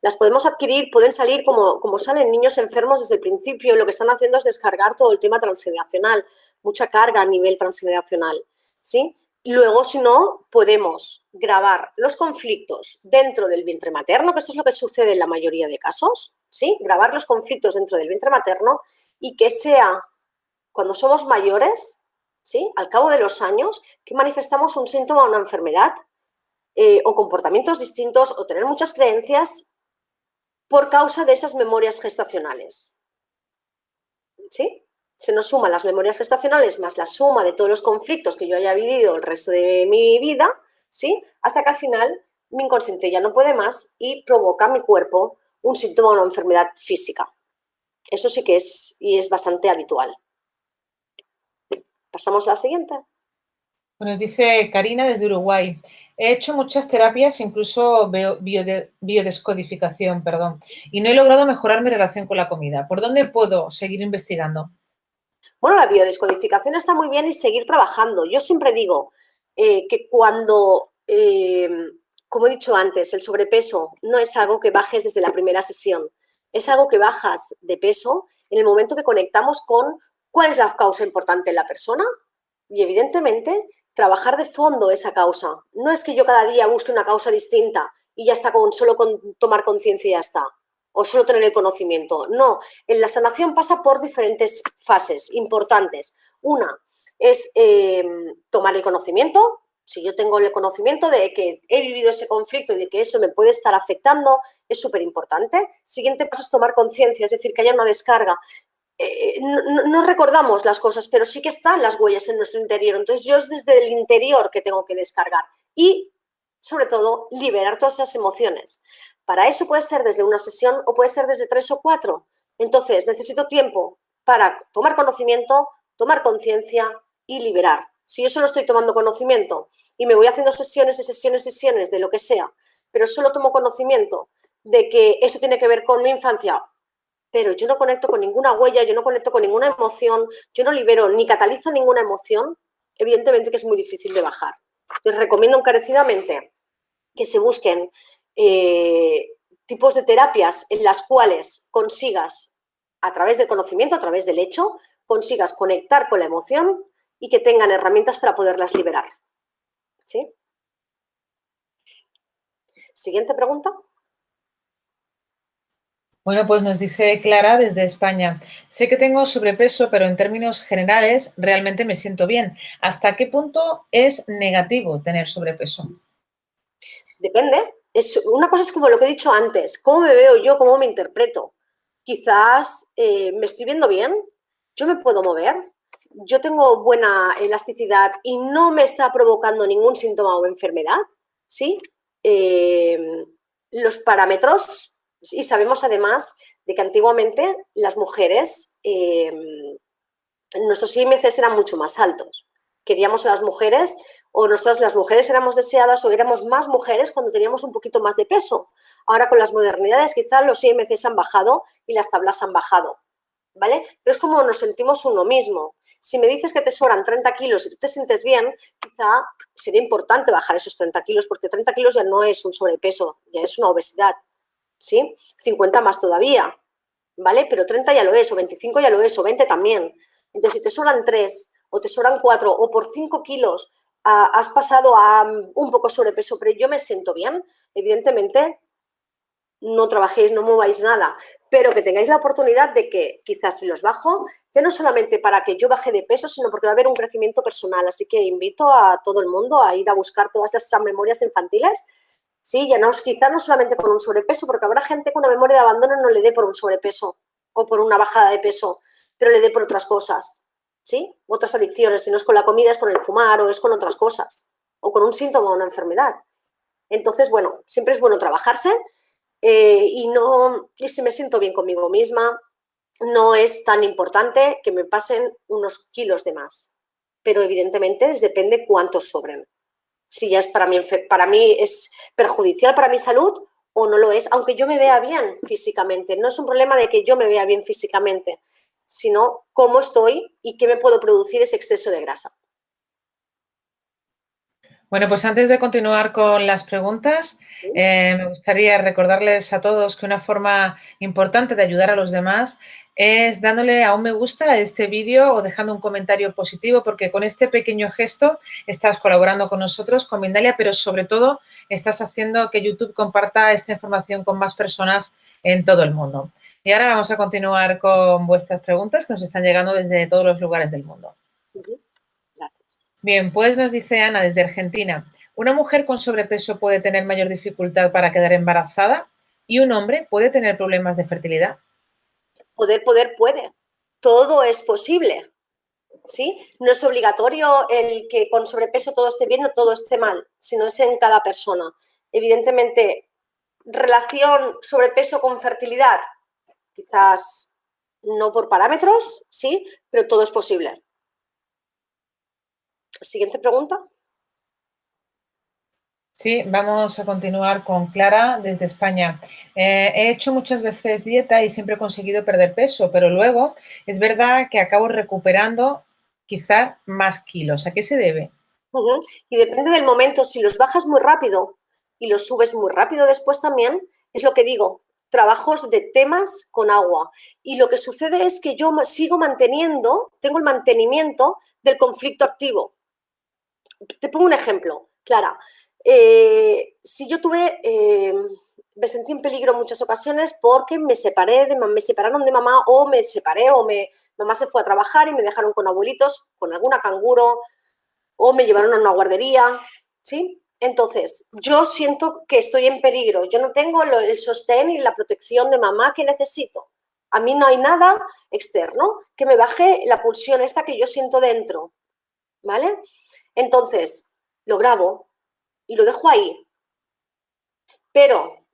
las podemos adquirir, pueden salir como salen niños enfermos desde el principio. Lo que están haciendo es descargar todo el tema transgeneracional, mucha carga a nivel transgeneracional. ¿Sí? Luego, si no, podemos grabar los conflictos dentro del vientre materno, que esto es lo que sucede en la mayoría de casos, ¿sí? Grabar los conflictos dentro del vientre materno y que sea cuando somos mayores, ¿sí? Al cabo de los años, que manifestamos un síntoma o una enfermedad o comportamientos distintos o tener muchas creencias por causa de esas memorias gestacionales. ¿Sí? Se nos suman las memorias gestacionales más la suma de todos los conflictos que yo haya vivido el resto de mi vida, ¿sí? Hasta que al final mi inconsciente ya no puede más y provoca a mi cuerpo un síntoma o una enfermedad física. Eso sí que es, y es bastante habitual. Pasamos a la siguiente. Nos dice Karina desde Uruguay. He hecho muchas terapias, incluso biodescodificación, perdón, y no he logrado mejorar mi relación con la comida. ¿Por dónde puedo seguir investigando? Bueno, la biodescodificación está muy bien y seguir trabajando. Yo siempre digo que cuando, como he dicho antes, el sobrepeso no es algo que bajes desde la primera sesión, es algo que bajas de peso en el momento que conectamos con cuál es la causa importante en la persona y, evidentemente, trabajar de fondo esa causa. No es que yo cada día busque una causa distinta y ya está, solo con tomar conciencia y ya está, o solo tener el conocimiento. No, en la sanación pasa por diferentes fases importantes. Una es tomar el conocimiento. Si yo tengo el conocimiento de que he vivido ese conflicto y de que eso me puede estar afectando, es súper importante. Siguiente paso es tomar conciencia, es decir, que haya una descarga. No recordamos las cosas, pero sí que están las huellas en nuestro interior. Entonces yo es desde el interior que tengo que descargar y, sobre todo, liberar todas esas emociones. Para eso puede ser desde una sesión o puede ser desde 3 o 4. Entonces necesito tiempo para tomar conocimiento, tomar conciencia y liberar. Si yo solo estoy tomando conocimiento y me voy haciendo sesiones y sesiones y sesiones de lo que sea, pero solo tomo conocimiento de que eso tiene que ver con mi infancia, pero yo no conecto con ninguna huella, yo no conecto con ninguna emoción, yo no libero ni catalizo ninguna emoción, evidentemente que es muy difícil de bajar. Les recomiendo encarecidamente que se busquen tipos de terapias en las cuales consigas, a través del conocimiento, a través del hecho, consigas conectar con la emoción y que tengan herramientas para poderlas liberar. ¿Sí? Siguiente pregunta. Bueno, pues nos dice Clara desde España. Sé que tengo sobrepeso, pero en términos generales realmente me siento bien. ¿Hasta qué punto es negativo tener sobrepeso? Depende. Una cosa es como lo que he dicho antes, cómo me veo yo, cómo me interpreto. Quizás me estoy viendo bien, yo me puedo mover, yo tengo buena elasticidad y no me está provocando ningún síntoma o enfermedad, ¿sí? Eh, los parámetros, y sabemos además de que antiguamente las mujeres, nuestros IMCs eran mucho más altos. Queríamos a las mujeres, o nosotras las mujeres éramos deseadas o éramos más mujeres cuando teníamos un poquito más de peso. Ahora con las modernidades quizás los IMCs han bajado y las tablas han bajado, ¿vale? Pero es como nos sentimos uno mismo. Si me dices que te sobran 30 kilos y tú te sientes bien, quizá sería importante bajar esos 30 kilos, porque 30 kilos ya no es un sobrepeso, ya es una obesidad, ¿sí? 50 más todavía, ¿vale? Pero 30 ya lo es, o 25 ya lo es, o 20 también. Entonces, si te sobran 3 o te sobran 4 o por 5 kilos has pasado a un poco sobrepeso, pero yo me siento bien, evidentemente no trabajéis, no mováis nada, pero que tengáis la oportunidad de que quizás si los bajo, ya no solamente para que yo baje de peso, sino porque va a haber un crecimiento personal. Así que invito a todo el mundo a ir a buscar todas esas memorias infantiles. Sí, ya no, quizás no solamente con un sobrepeso, porque habrá gente con una memoria de abandono no le dé por un sobrepeso o por una bajada de peso, pero le dé por otras cosas, ¿sí? Otras adicciones, si no es con la comida, es con el fumar o es con otras cosas, o con un síntoma o una enfermedad. Entonces, bueno, siempre es bueno trabajarse y si me siento bien conmigo misma, no es tan importante que me pasen unos kilos de más. Pero evidentemente depende cuántos sobren. Si ya es para mí es perjudicial para mi salud o no lo es, aunque yo me vea bien físicamente. No es un problema de que yo me vea bien físicamente, sino cómo estoy y qué me puedo producir ese exceso de grasa. Bueno, pues antes de continuar con las preguntas, ¿Sí? me gustaría recordarles a todos que una forma importante de ayudar a los demás es dándole a un me gusta a este vídeo o dejando un comentario positivo, porque con este pequeño gesto estás colaborando con nosotros, con Mindalia, pero sobre todo estás haciendo que YouTube comparta esta información con más personas en todo el mundo. Y ahora vamos a continuar con vuestras preguntas que nos están llegando desde todos los lugares del mundo. Gracias. Bien, pues nos dice Ana desde Argentina, ¿una mujer con sobrepeso puede tener mayor dificultad para quedar embarazada y un hombre puede tener problemas de fertilidad? Puede. Todo es posible. ¿Sí? No es obligatorio el que con sobrepeso todo esté bien o todo esté mal, sino es en cada persona. Evidentemente, relación sobrepeso con fertilidad, quizás no por parámetros, sí, pero todo es posible. Siguiente pregunta. Sí, vamos a continuar con Clara desde España. He hecho muchas veces dieta y siempre he conseguido perder peso, pero luego es verdad que acabo recuperando quizá más kilos. ¿A qué se debe? Y depende del momento, si los bajas muy rápido y los subes muy rápido después también, es lo que digo, trabajos de temas con agua. Y lo que sucede es que yo sigo manteniendo, tengo el mantenimiento del conflicto activo. Te pongo un ejemplo, Clara. Si yo me sentí en peligro en muchas ocasiones porque me separaron de mamá o me separé o mamá se fue a trabajar y me dejaron con abuelitos, con alguna canguro o me llevaron a una guardería, ¿sí? Entonces, yo siento que estoy en peligro, yo no tengo el sostén y la protección de mamá que necesito. A mí no hay nada externo que me baje la pulsión esta que yo siento dentro, ¿vale? Entonces, lo grabo y lo dejo ahí. Pero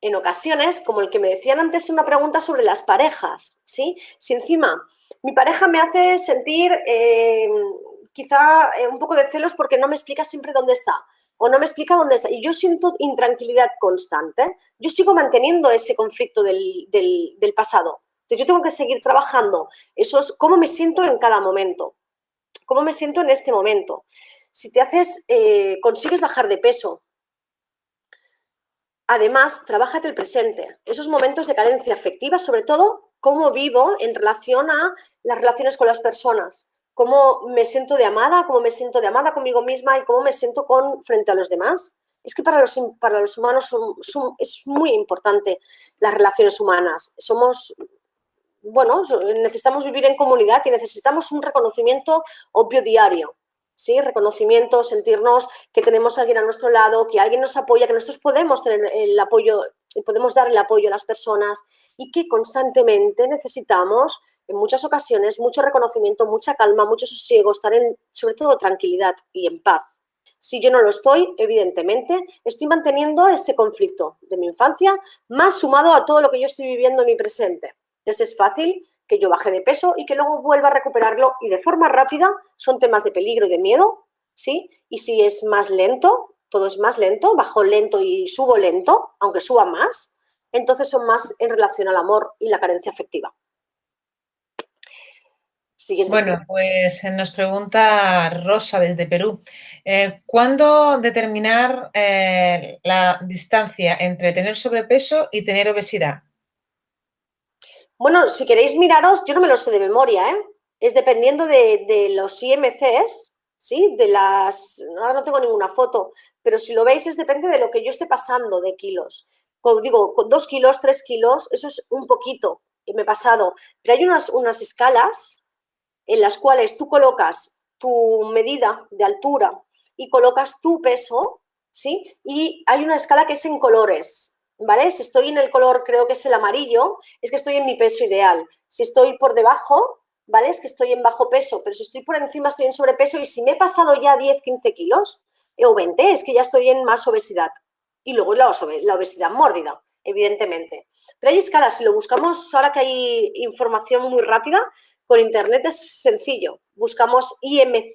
en ocasiones, como el que me decían antes una pregunta sobre las parejas, ¿sí? Si encima mi pareja me hace sentir quizá un poco de celos porque no me explica siempre dónde está o no me explica dónde está y yo siento intranquilidad constante, yo sigo manteniendo ese conflicto del pasado. Entonces yo tengo que seguir trabajando. Eso es cómo me siento en cada momento, cómo me siento en este momento. Si te consigues bajar de peso, además, trabájate el presente, esos momentos de carencia afectiva, sobre todo, cómo vivo en relación a las relaciones con las personas, cómo me siento de amada conmigo misma y cómo me siento frente a los demás. Es que para los humanos es muy importante las relaciones humanas. Bueno, necesitamos vivir en comunidad y necesitamos un reconocimiento obvio diario. ¿Sí? Reconocimiento, sentirnos que tenemos a alguien a nuestro lado, que alguien nos apoya, que nosotros podemos tener el apoyo, podemos dar el apoyo a las personas y que constantemente necesitamos, en muchas ocasiones, mucho reconocimiento, mucha calma, mucho sosiego, estar en, sobre todo, tranquilidad y en paz. Si yo no lo estoy, evidentemente, estoy manteniendo ese conflicto de mi infancia más sumado a todo lo que yo estoy viviendo en mi presente. Entonces es fácil que yo baje de peso y que luego vuelva a recuperarlo y de forma rápida. Son temas de peligro y de miedo, ¿sí? Y si es más lento, todo es más lento, bajo lento y subo lento, aunque suba más, entonces son más en relación al amor y la carencia afectiva. Siguiente Bueno, tema. pues nos pregunta Rosa desde Perú. ¿Cuándo determinar la distancia entre tener sobrepeso y tener obesidad? Bueno, si queréis miraros, yo no me lo sé de memoria, ¿eh? Es dependiendo de los IMCs, ¿sí? Ahora no tengo ninguna foto, pero si lo veis es depende de lo que yo esté pasando de kilos. Como digo, con 2 kilos, 3 kilos, eso es un poquito, me he pasado. Pero hay unas escalas en las cuales tú colocas tu medida de altura y colocas tu peso, ¿sí? Y hay una escala que es en colores, ¿vale? Si estoy en el color, creo que es el amarillo, es que estoy en mi peso ideal. Si estoy por debajo, ¿vale? Es que estoy en bajo peso, pero si estoy por encima estoy en sobrepeso y si me he pasado ya 10, 15 kilos o 20, es que ya estoy en más obesidad. Y luego la obesidad mórbida, evidentemente. Pero hay escalas, si lo buscamos, ahora que hay información muy rápida, con internet es sencillo. Buscamos IMC,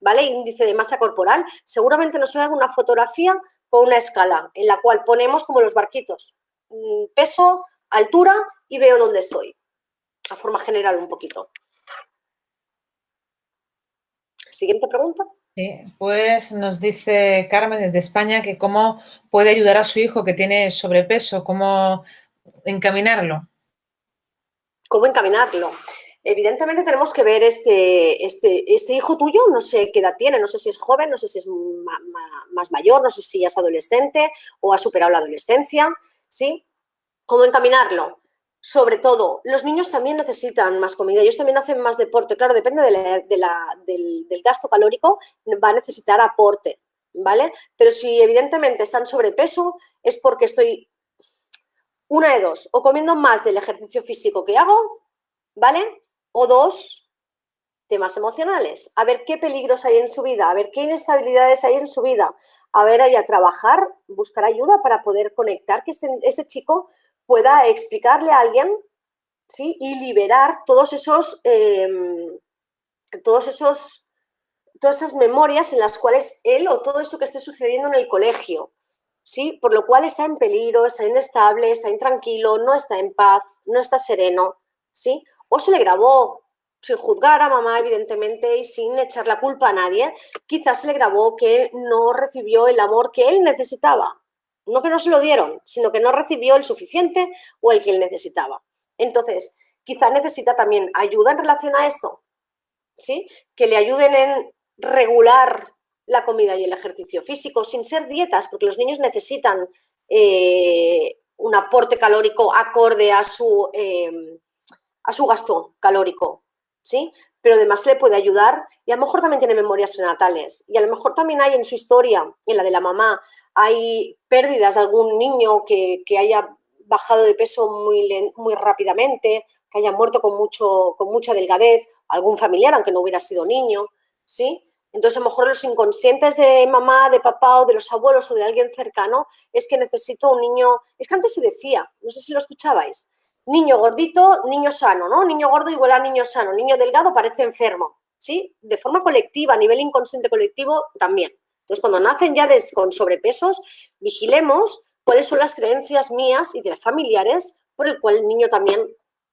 ¿vale? Índice de masa corporal. Seguramente nos salga una fotografía con una escala en la cual ponemos como los barquitos, peso, altura y veo dónde estoy, a forma general un poquito. Siguiente pregunta. Sí, pues nos dice Carmen desde España que cómo puede ayudar a su hijo que tiene sobrepeso, cómo encaminarlo. ¿Cómo encaminarlo? Evidentemente tenemos que ver este hijo tuyo, no sé qué edad tiene, no sé si es joven, no sé si es más mayor, no sé si ya es adolescente o ha superado la adolescencia, ¿sí? ¿Cómo encaminarlo? Sobre todo, los niños también necesitan más comida, ellos también hacen más deporte, claro, depende del gasto calórico, va a necesitar aporte, ¿vale? Pero si evidentemente están sobrepeso, es porque estoy una de dos, o comiendo más del ejercicio físico que hago, ¿vale? O dos, temas emocionales, a ver qué peligros hay en su vida, a ver qué inestabilidades hay en su vida, a ver ahí a trabajar, buscar ayuda para poder conectar, que este chico pueda explicarle a alguien, ¿sí? Y liberar todos esos, todas esas memorias en las cuales él o todo esto que esté sucediendo en el colegio, ¿sí? Por lo cual está en peligro, está inestable, está intranquilo, no está en paz, no está sereno, ¿sí? O se le grabó, sin juzgar a mamá, evidentemente, y sin echar la culpa a nadie, quizás se le grabó que no recibió el amor que él necesitaba. No que no se lo dieron, sino que no recibió el suficiente o el que él necesitaba. Entonces, quizás necesita también ayuda en relación a esto, ¿sí? Que le ayuden en regular la comida y el ejercicio físico, sin ser dietas, porque los niños necesitan un aporte calórico acorde a su gasto calórico, ¿sí? Pero además se le puede ayudar y a lo mejor también tiene memorias prenatales y a lo mejor también hay en su historia, en la de la mamá, hay pérdidas de algún niño que haya bajado de peso muy rápidamente, que haya muerto con mucha delgadez, algún familiar, aunque no hubiera sido niño, ¿sí? Entonces, a lo mejor los inconscientes de mamá, de papá o de los abuelos o de alguien cercano es que necesito un niño, es que antes se decía, no sé si lo escuchabais, niño gordito, niño sano, ¿no? Niño gordo igual a niño sano, niño delgado parece enfermo, ¿sí? De forma colectiva, a nivel inconsciente colectivo también. Entonces, cuando nacen ya con sobrepesos, vigilemos cuáles son las creencias mías y de las familiares por el cual el niño también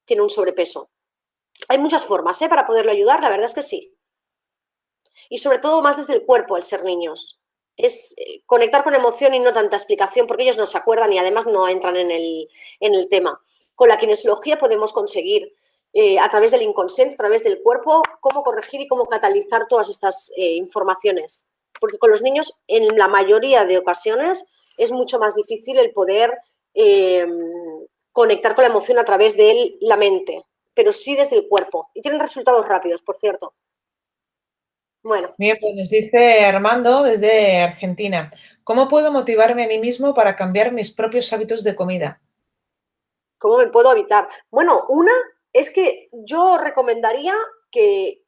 tiene un sobrepeso. Hay muchas formas, ¿eh? Para poderlo ayudar, la verdad es que sí. Y sobre todo más desde el cuerpo, al ser niños. Es conectar con emoción y no tanta explicación, porque ellos no se acuerdan y además no entran en el tema. Con la kinesiología podemos conseguir, a través del inconsciente, a través del cuerpo, cómo corregir y cómo catalizar todas estas informaciones porque con los niños en la mayoría de ocasiones es mucho más difícil el poder conectar con la emoción a través de la mente, pero sí desde el cuerpo. Y tienen resultados rápidos, por cierto. Bueno, Bien, pues nos dice Armando desde Argentina. ¿Cómo puedo motivarme a mí mismo para cambiar mis propios hábitos de comida? ¿cómo me puedo evitar? Bueno, una es que yo recomendaría qué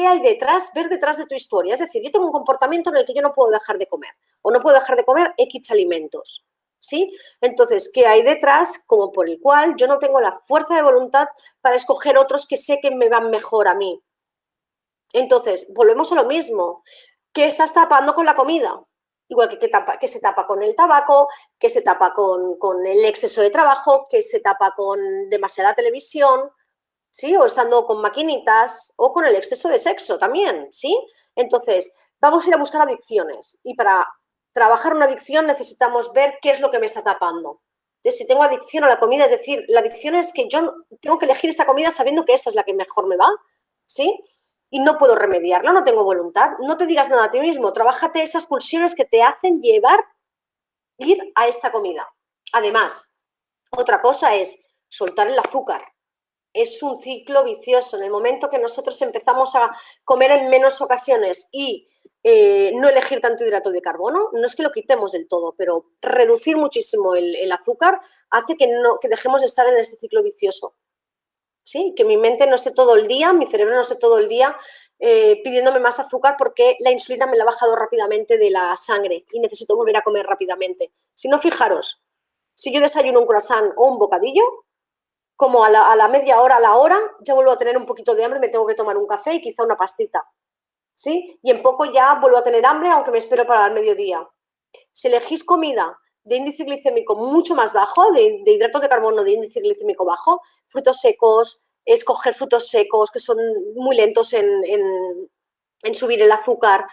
hay detrás, ver detrás de tu historia. Es decir, yo tengo un comportamiento en el que yo no puedo dejar de comer o no puedo dejar de comer X alimentos. ¿Sí? Entonces, ¿qué hay detrás? Como por el cual yo no tengo la fuerza de voluntad para escoger otros que sé que me van mejor a mí. Entonces, volvemos a lo mismo. ¿Qué estás tapando con la comida? Igual que se tapa con el tabaco, que se tapa con el exceso de trabajo, que se tapa con demasiada televisión, ¿sí? O estando con maquinitas o con el exceso de sexo también, ¿sí? Entonces, vamos a ir a buscar adicciones y para trabajar una adicción necesitamos ver qué es lo que me está tapando. Entonces, si tengo adicción a la comida, es decir, la adicción es que yo tengo que elegir esta comida sabiendo que esta es la que mejor me va, ¿sí? Y no puedo remediarlo, no tengo voluntad. No te digas nada a ti mismo, trabájate esas pulsiones que te hacen ir a esta comida. Además, otra cosa es soltar el azúcar. Es un ciclo vicioso. En el momento que nosotros empezamos a comer en menos ocasiones y no elegir tanto hidrato de carbono, no es que lo quitemos del todo, pero reducir muchísimo el azúcar hace que dejemos de estar en ese ciclo vicioso. ¿Sí? Que mi mente no esté todo el día, mi cerebro no esté todo el día pidiéndome más azúcar porque la insulina me la ha bajado rápidamente de la sangre y necesito volver a comer rápidamente. Si no, fijaros, si yo desayuno un croissant o un bocadillo, como a la media hora, a la hora, ya vuelvo a tener un poquito de hambre, me tengo que tomar un café y quizá una pastita, ¿sí? Y en poco ya vuelvo a tener hambre, aunque me espero para el mediodía. Si elegís comida de índice glicémico mucho más bajo, de hidratos de carbono de índice glicémico bajo, frutos secos, escoger frutos secos que son muy lentos en subir el azúcar,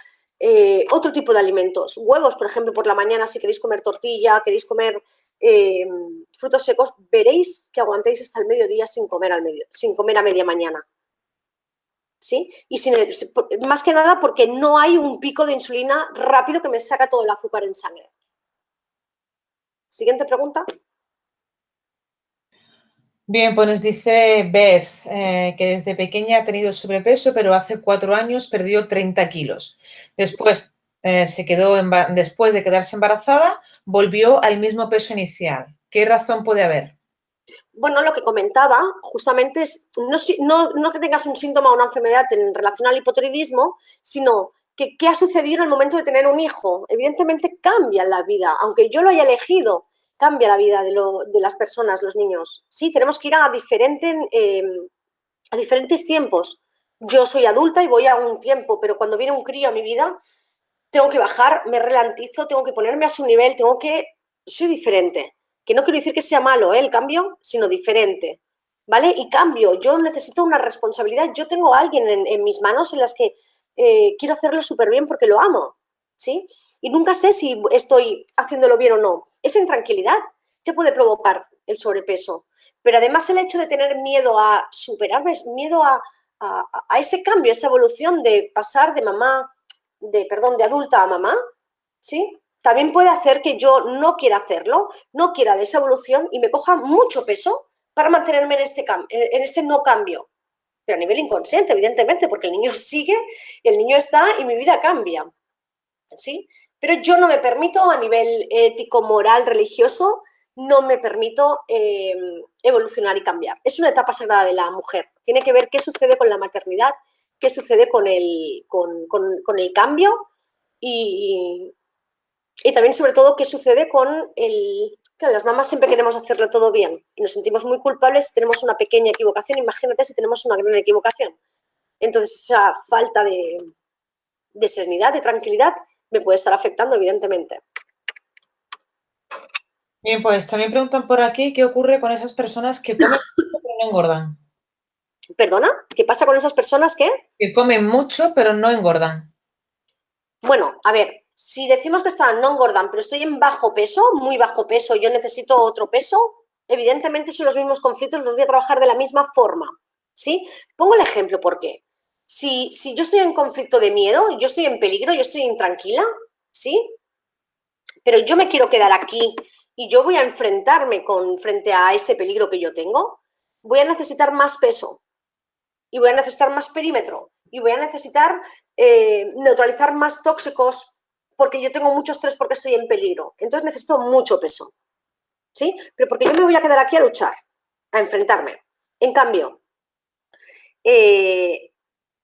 otro tipo de alimentos, huevos, por ejemplo, por la mañana, si queréis comer tortilla, queréis comer eh, frutos secos, veréis que aguantéis hasta el mediodía sin comer a media mañana. ¿Sí? Y más que nada porque no hay un pico de insulina rápido que me saca todo el azúcar en sangre. Siguiente pregunta. Bien, pues nos dice Beth que desde pequeña ha tenido sobrepeso, pero hace 4 años perdió 30 kilos. Después, después de quedarse embarazada, volvió al mismo peso inicial. ¿Qué razón puede haber? Bueno, lo que comentaba justamente es no que tengas un síntoma o una enfermedad en relación al hipotiroidismo, sino que qué ha sucedido en el momento de tener un hijo. Evidentemente cambia la vida, aunque yo lo haya elegido, cambia la vida de las personas, los niños. Sí, tenemos que ir a diferentes tiempos. Yo soy adulta y voy a un tiempo, pero cuando viene un crío a mi vida, tengo que bajar, me relantizo, tengo que ponerme a su nivel, soy diferente. Que no quiero decir que sea malo el cambio, sino diferente. ¿Vale? Y cambio, yo necesito una responsabilidad, yo tengo a alguien en mis manos en las que quiero hacerlo súper bien porque lo amo, ¿sí? Y nunca sé si estoy haciéndolo bien o no. Esa intranquilidad te puede provocar el sobrepeso, pero además el hecho de tener miedo a superarme, miedo a ese cambio, esa evolución de pasar de de adulta a mamá, ¿sí? También puede hacer que yo no quiera hacerlo, no quiera esa evolución y me coja mucho peso para mantenerme en este no cambio. Pero a nivel inconsciente, evidentemente, porque el niño sigue, el niño está y mi vida cambia. ¿Sí? Pero yo no me permito, a nivel ético, moral, religioso, no me permito evolucionar y cambiar. Es una etapa sagrada de la mujer. Tiene que ver qué sucede con la maternidad, qué sucede con con el cambio y también, sobre todo, qué sucede con el... Claro, las mamás siempre queremos hacerlo todo bien y nos sentimos muy culpables si tenemos una pequeña equivocación. Imagínate si tenemos una gran equivocación. Entonces, esa falta de serenidad, de tranquilidad, me puede estar afectando, evidentemente. Bien, pues también preguntan por aquí qué ocurre con esas personas que comen mucho pero no engordan. ¿Perdona? ¿Qué pasa con esas personas que? Que comen mucho pero no engordan. Bueno, a ver, si decimos que no engordan, pero estoy en bajo peso, muy bajo peso, yo necesito otro peso, evidentemente son los mismos conflictos, los voy a trabajar de la misma forma, ¿sí? Pongo el ejemplo, ¿por qué? Si yo estoy en conflicto de miedo, yo estoy en peligro, yo estoy intranquila, ¿sí? Pero yo me quiero quedar aquí y yo voy a enfrentarme frente a ese peligro que yo tengo, voy a necesitar más peso y voy a necesitar más perímetro y voy a necesitar neutralizar más tóxicos porque yo tengo mucho estrés porque estoy en peligro. Entonces necesito mucho peso, ¿sí? Pero porque yo me voy a quedar aquí a luchar, a enfrentarme. En cambio,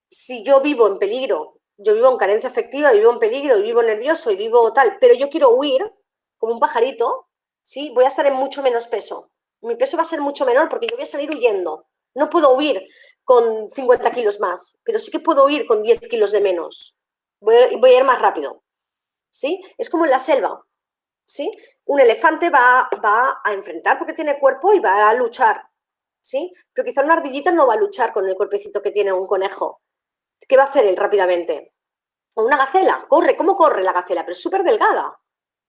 si yo vivo en peligro, yo vivo en carencia afectiva, vivo en peligro y vivo nervioso y vivo tal, pero yo quiero huir como un pajarito, ¿sí? Voy a estar en mucho menos peso. Mi peso va a ser mucho menor porque yo voy a salir huyendo. No puedo huir con 50 kilos más, pero sí que puedo huir con 10 kilos de menos. Voy a ir más rápido, ¿sí? Es como en la selva, ¿sí? Un elefante va a enfrentar porque tiene cuerpo y va a luchar, ¿sí? Pero quizá una ardillita no va a luchar con el cuerpecito que tiene un conejo. ¿Qué va a hacer él rápidamente? O una gacela, corre, ¿cómo corre la gacela? Pero es súper delgada,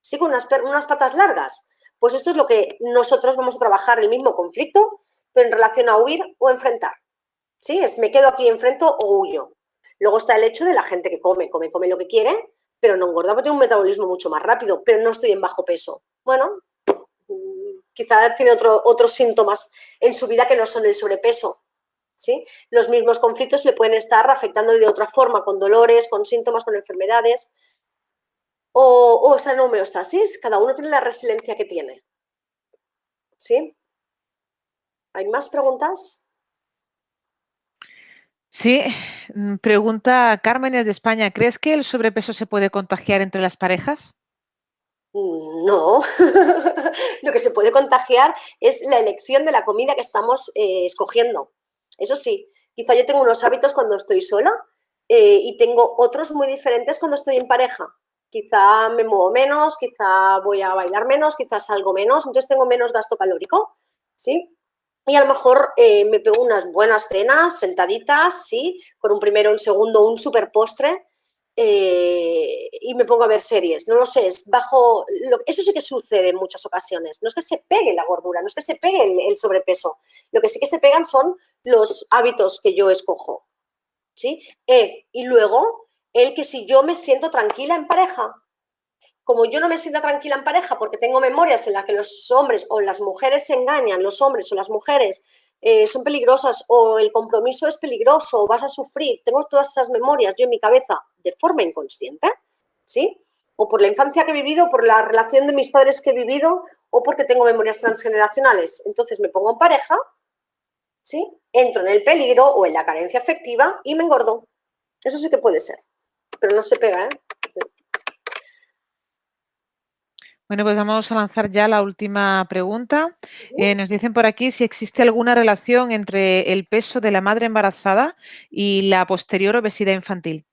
sí, con unas patas largas. Pues esto es lo que nosotros vamos a trabajar, el mismo conflicto, pero en relación a huir o enfrentar. ¿Sí? Es me quedo aquí, enfrento o huyo. Luego está el hecho de la gente que come lo que quiere, pero no engorda porque tiene un metabolismo mucho más rápido, pero no estoy en bajo peso. Bueno, quizá tiene otros síntomas en su vida que no son el sobrepeso. ¿Sí? Los mismos conflictos le pueden estar afectando de otra forma, con dolores, con síntomas, con enfermedades, o está en homeostasis. Cada uno tiene la resiliencia que tiene. ¿Sí? ¿Hay más preguntas? Sí, pregunta Carmen desde España. ¿Crees que el sobrepeso se puede contagiar entre las parejas? No. Lo que se puede contagiar es la elección de la comida que estamos escogiendo. Eso sí, quizá yo tengo unos hábitos cuando estoy sola y tengo otros muy diferentes cuando estoy en pareja. Quizá me muevo menos, quizá voy a bailar menos, quizás salgo menos, entonces tengo menos gasto calórico, ¿sí? Y a lo mejor me pego unas buenas cenas, sentaditas, ¿sí? Con un primero, un segundo, un super postre y me pongo a ver series. No lo sé, es bajo. Eso sí que sucede en muchas ocasiones. No es que se pegue la gordura, no es que se pegue el sobrepeso. Lo que sí que se pegan son los hábitos que yo escojo. ¿Sí? Y luego, el que si yo me siento tranquila en pareja, como yo no me siento tranquila en pareja porque tengo memorias en las que los hombres o las mujeres se engañan, los hombres o las mujeres son peligrosas o el compromiso es peligroso o vas a sufrir, tengo todas esas memorias yo en mi cabeza de forma inconsciente, ¿sí? O por la infancia que he vivido, por la relación de mis padres que he vivido o porque tengo memorias transgeneracionales. Entonces me pongo en pareja, ¿sí? Entro en el peligro o en la carencia afectiva y me engordo. Eso sí que puede ser, pero no se pega, ¿eh? Bueno, pues vamos a lanzar ya la última pregunta. Nos dicen por aquí si existe alguna relación entre el peso de la madre embarazada y la posterior obesidad infantil.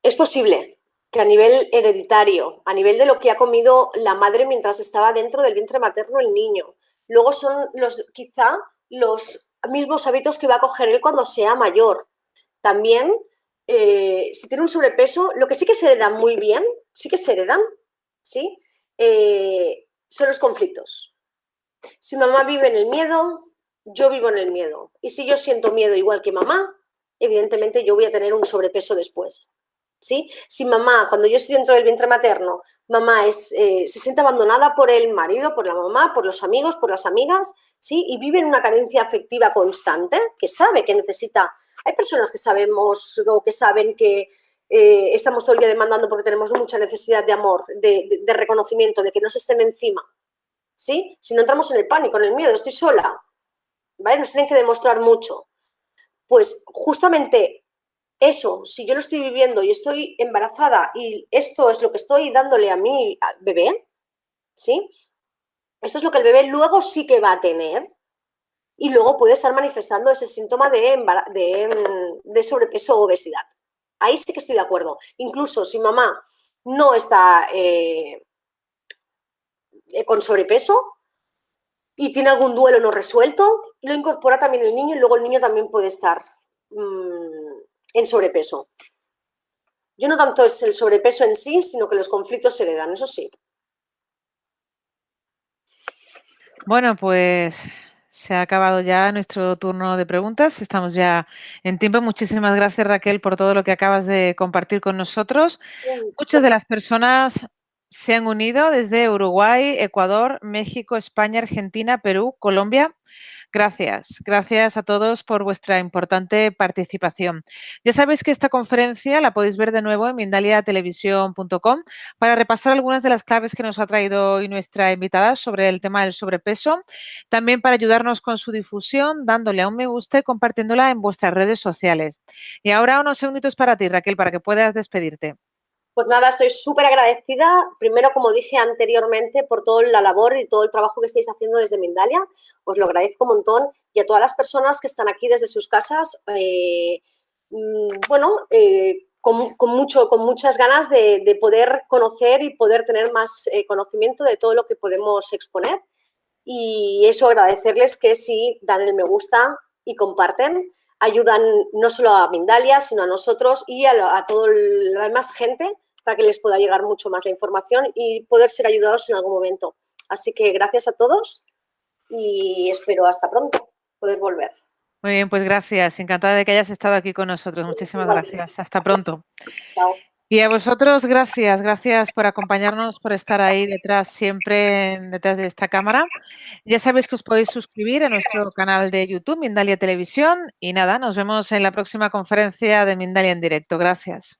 Es posible que a nivel hereditario, a nivel de lo que ha comido la madre mientras estaba dentro del vientre materno el niño, luego son quizá los mismos hábitos que va a coger él cuando sea mayor. También, si tiene un sobrepeso, lo que sí que se heredan muy bien, sí que se heredan, ¿sí? Son los conflictos. Si mamá vive en el miedo, yo vivo en el miedo. Y si yo siento miedo igual que mamá, evidentemente yo voy a tener un sobrepeso después. ¿Sí? Si mamá, cuando yo estoy dentro del vientre materno, mamá se siente abandonada por el marido, por la mamá, por los amigos, por las amigas, ¿sí? Y vive en una carencia afectiva constante, que sabe que necesita. Hay personas que sabemos o que saben que estamos todo el día demandando porque tenemos mucha necesidad de amor, de reconocimiento, de que nos estén encima. ¿Sí? Si no entramos en el pánico, en el miedo, estoy sola, ¿vale? Nos tienen que demostrar mucho. Pues justamente eso, si yo lo estoy viviendo y estoy embarazada y esto es lo que estoy dándole a mi bebé, ¿sí? Esto es lo que el bebé luego sí que va a tener y luego puede estar manifestando ese síntoma de sobrepeso o obesidad. Ahí sí que estoy de acuerdo. Incluso si mamá no está con sobrepeso, y tiene algún duelo no resuelto, lo incorpora también el niño y luego el niño también puede estar en sobrepeso. Yo no tanto es el sobrepeso en sí, sino que los conflictos se heredan, eso sí. Bueno, pues Se ha acabado ya nuestro turno de preguntas. Estamos ya en tiempo. Muchísimas gracias, Raquel, por todo lo que acabas de compartir con nosotros. Muchas de las personas se han unido desde Uruguay, Ecuador, México, España, Argentina, Perú, Colombia. Gracias, gracias a todos por vuestra importante participación. Ya sabéis que esta conferencia la podéis ver de nuevo en mindaliatelevisión.com para repasar algunas de las claves que nos ha traído hoy nuestra invitada sobre el tema del sobrepeso, también para ayudarnos con su difusión, dándole a un me gusta y compartiéndola en vuestras redes sociales. Y ahora unos segunditos para ti, Raquel, para que puedas despedirte. Pues nada, estoy súper agradecida, primero, como dije anteriormente, por toda la labor y todo el trabajo que estáis haciendo desde Mindalia. Os lo agradezco un montón. Y a todas las personas que están aquí desde sus casas, con muchas ganas de poder conocer y poder tener más conocimiento de todo lo que podemos exponer. Y eso, agradecerles que si dan el me gusta y comparten, ayudan no solo a Mindalia, sino a nosotros y a toda la demás gente, para que les pueda llegar mucho más la información y poder ser ayudados en algún momento. Así que gracias a todos y espero hasta pronto poder volver. Muy bien, pues gracias. Encantada de que hayas estado aquí con nosotros. Muchísimas gracias. Hasta pronto. Chao. Y a vosotros, gracias, gracias por acompañarnos, por estar ahí detrás, siempre detrás de esta cámara. Ya sabéis que os podéis suscribir a nuestro canal de YouTube, Mindalia Televisión. Y nada, nos vemos en la próxima conferencia de Mindalia en directo. Gracias.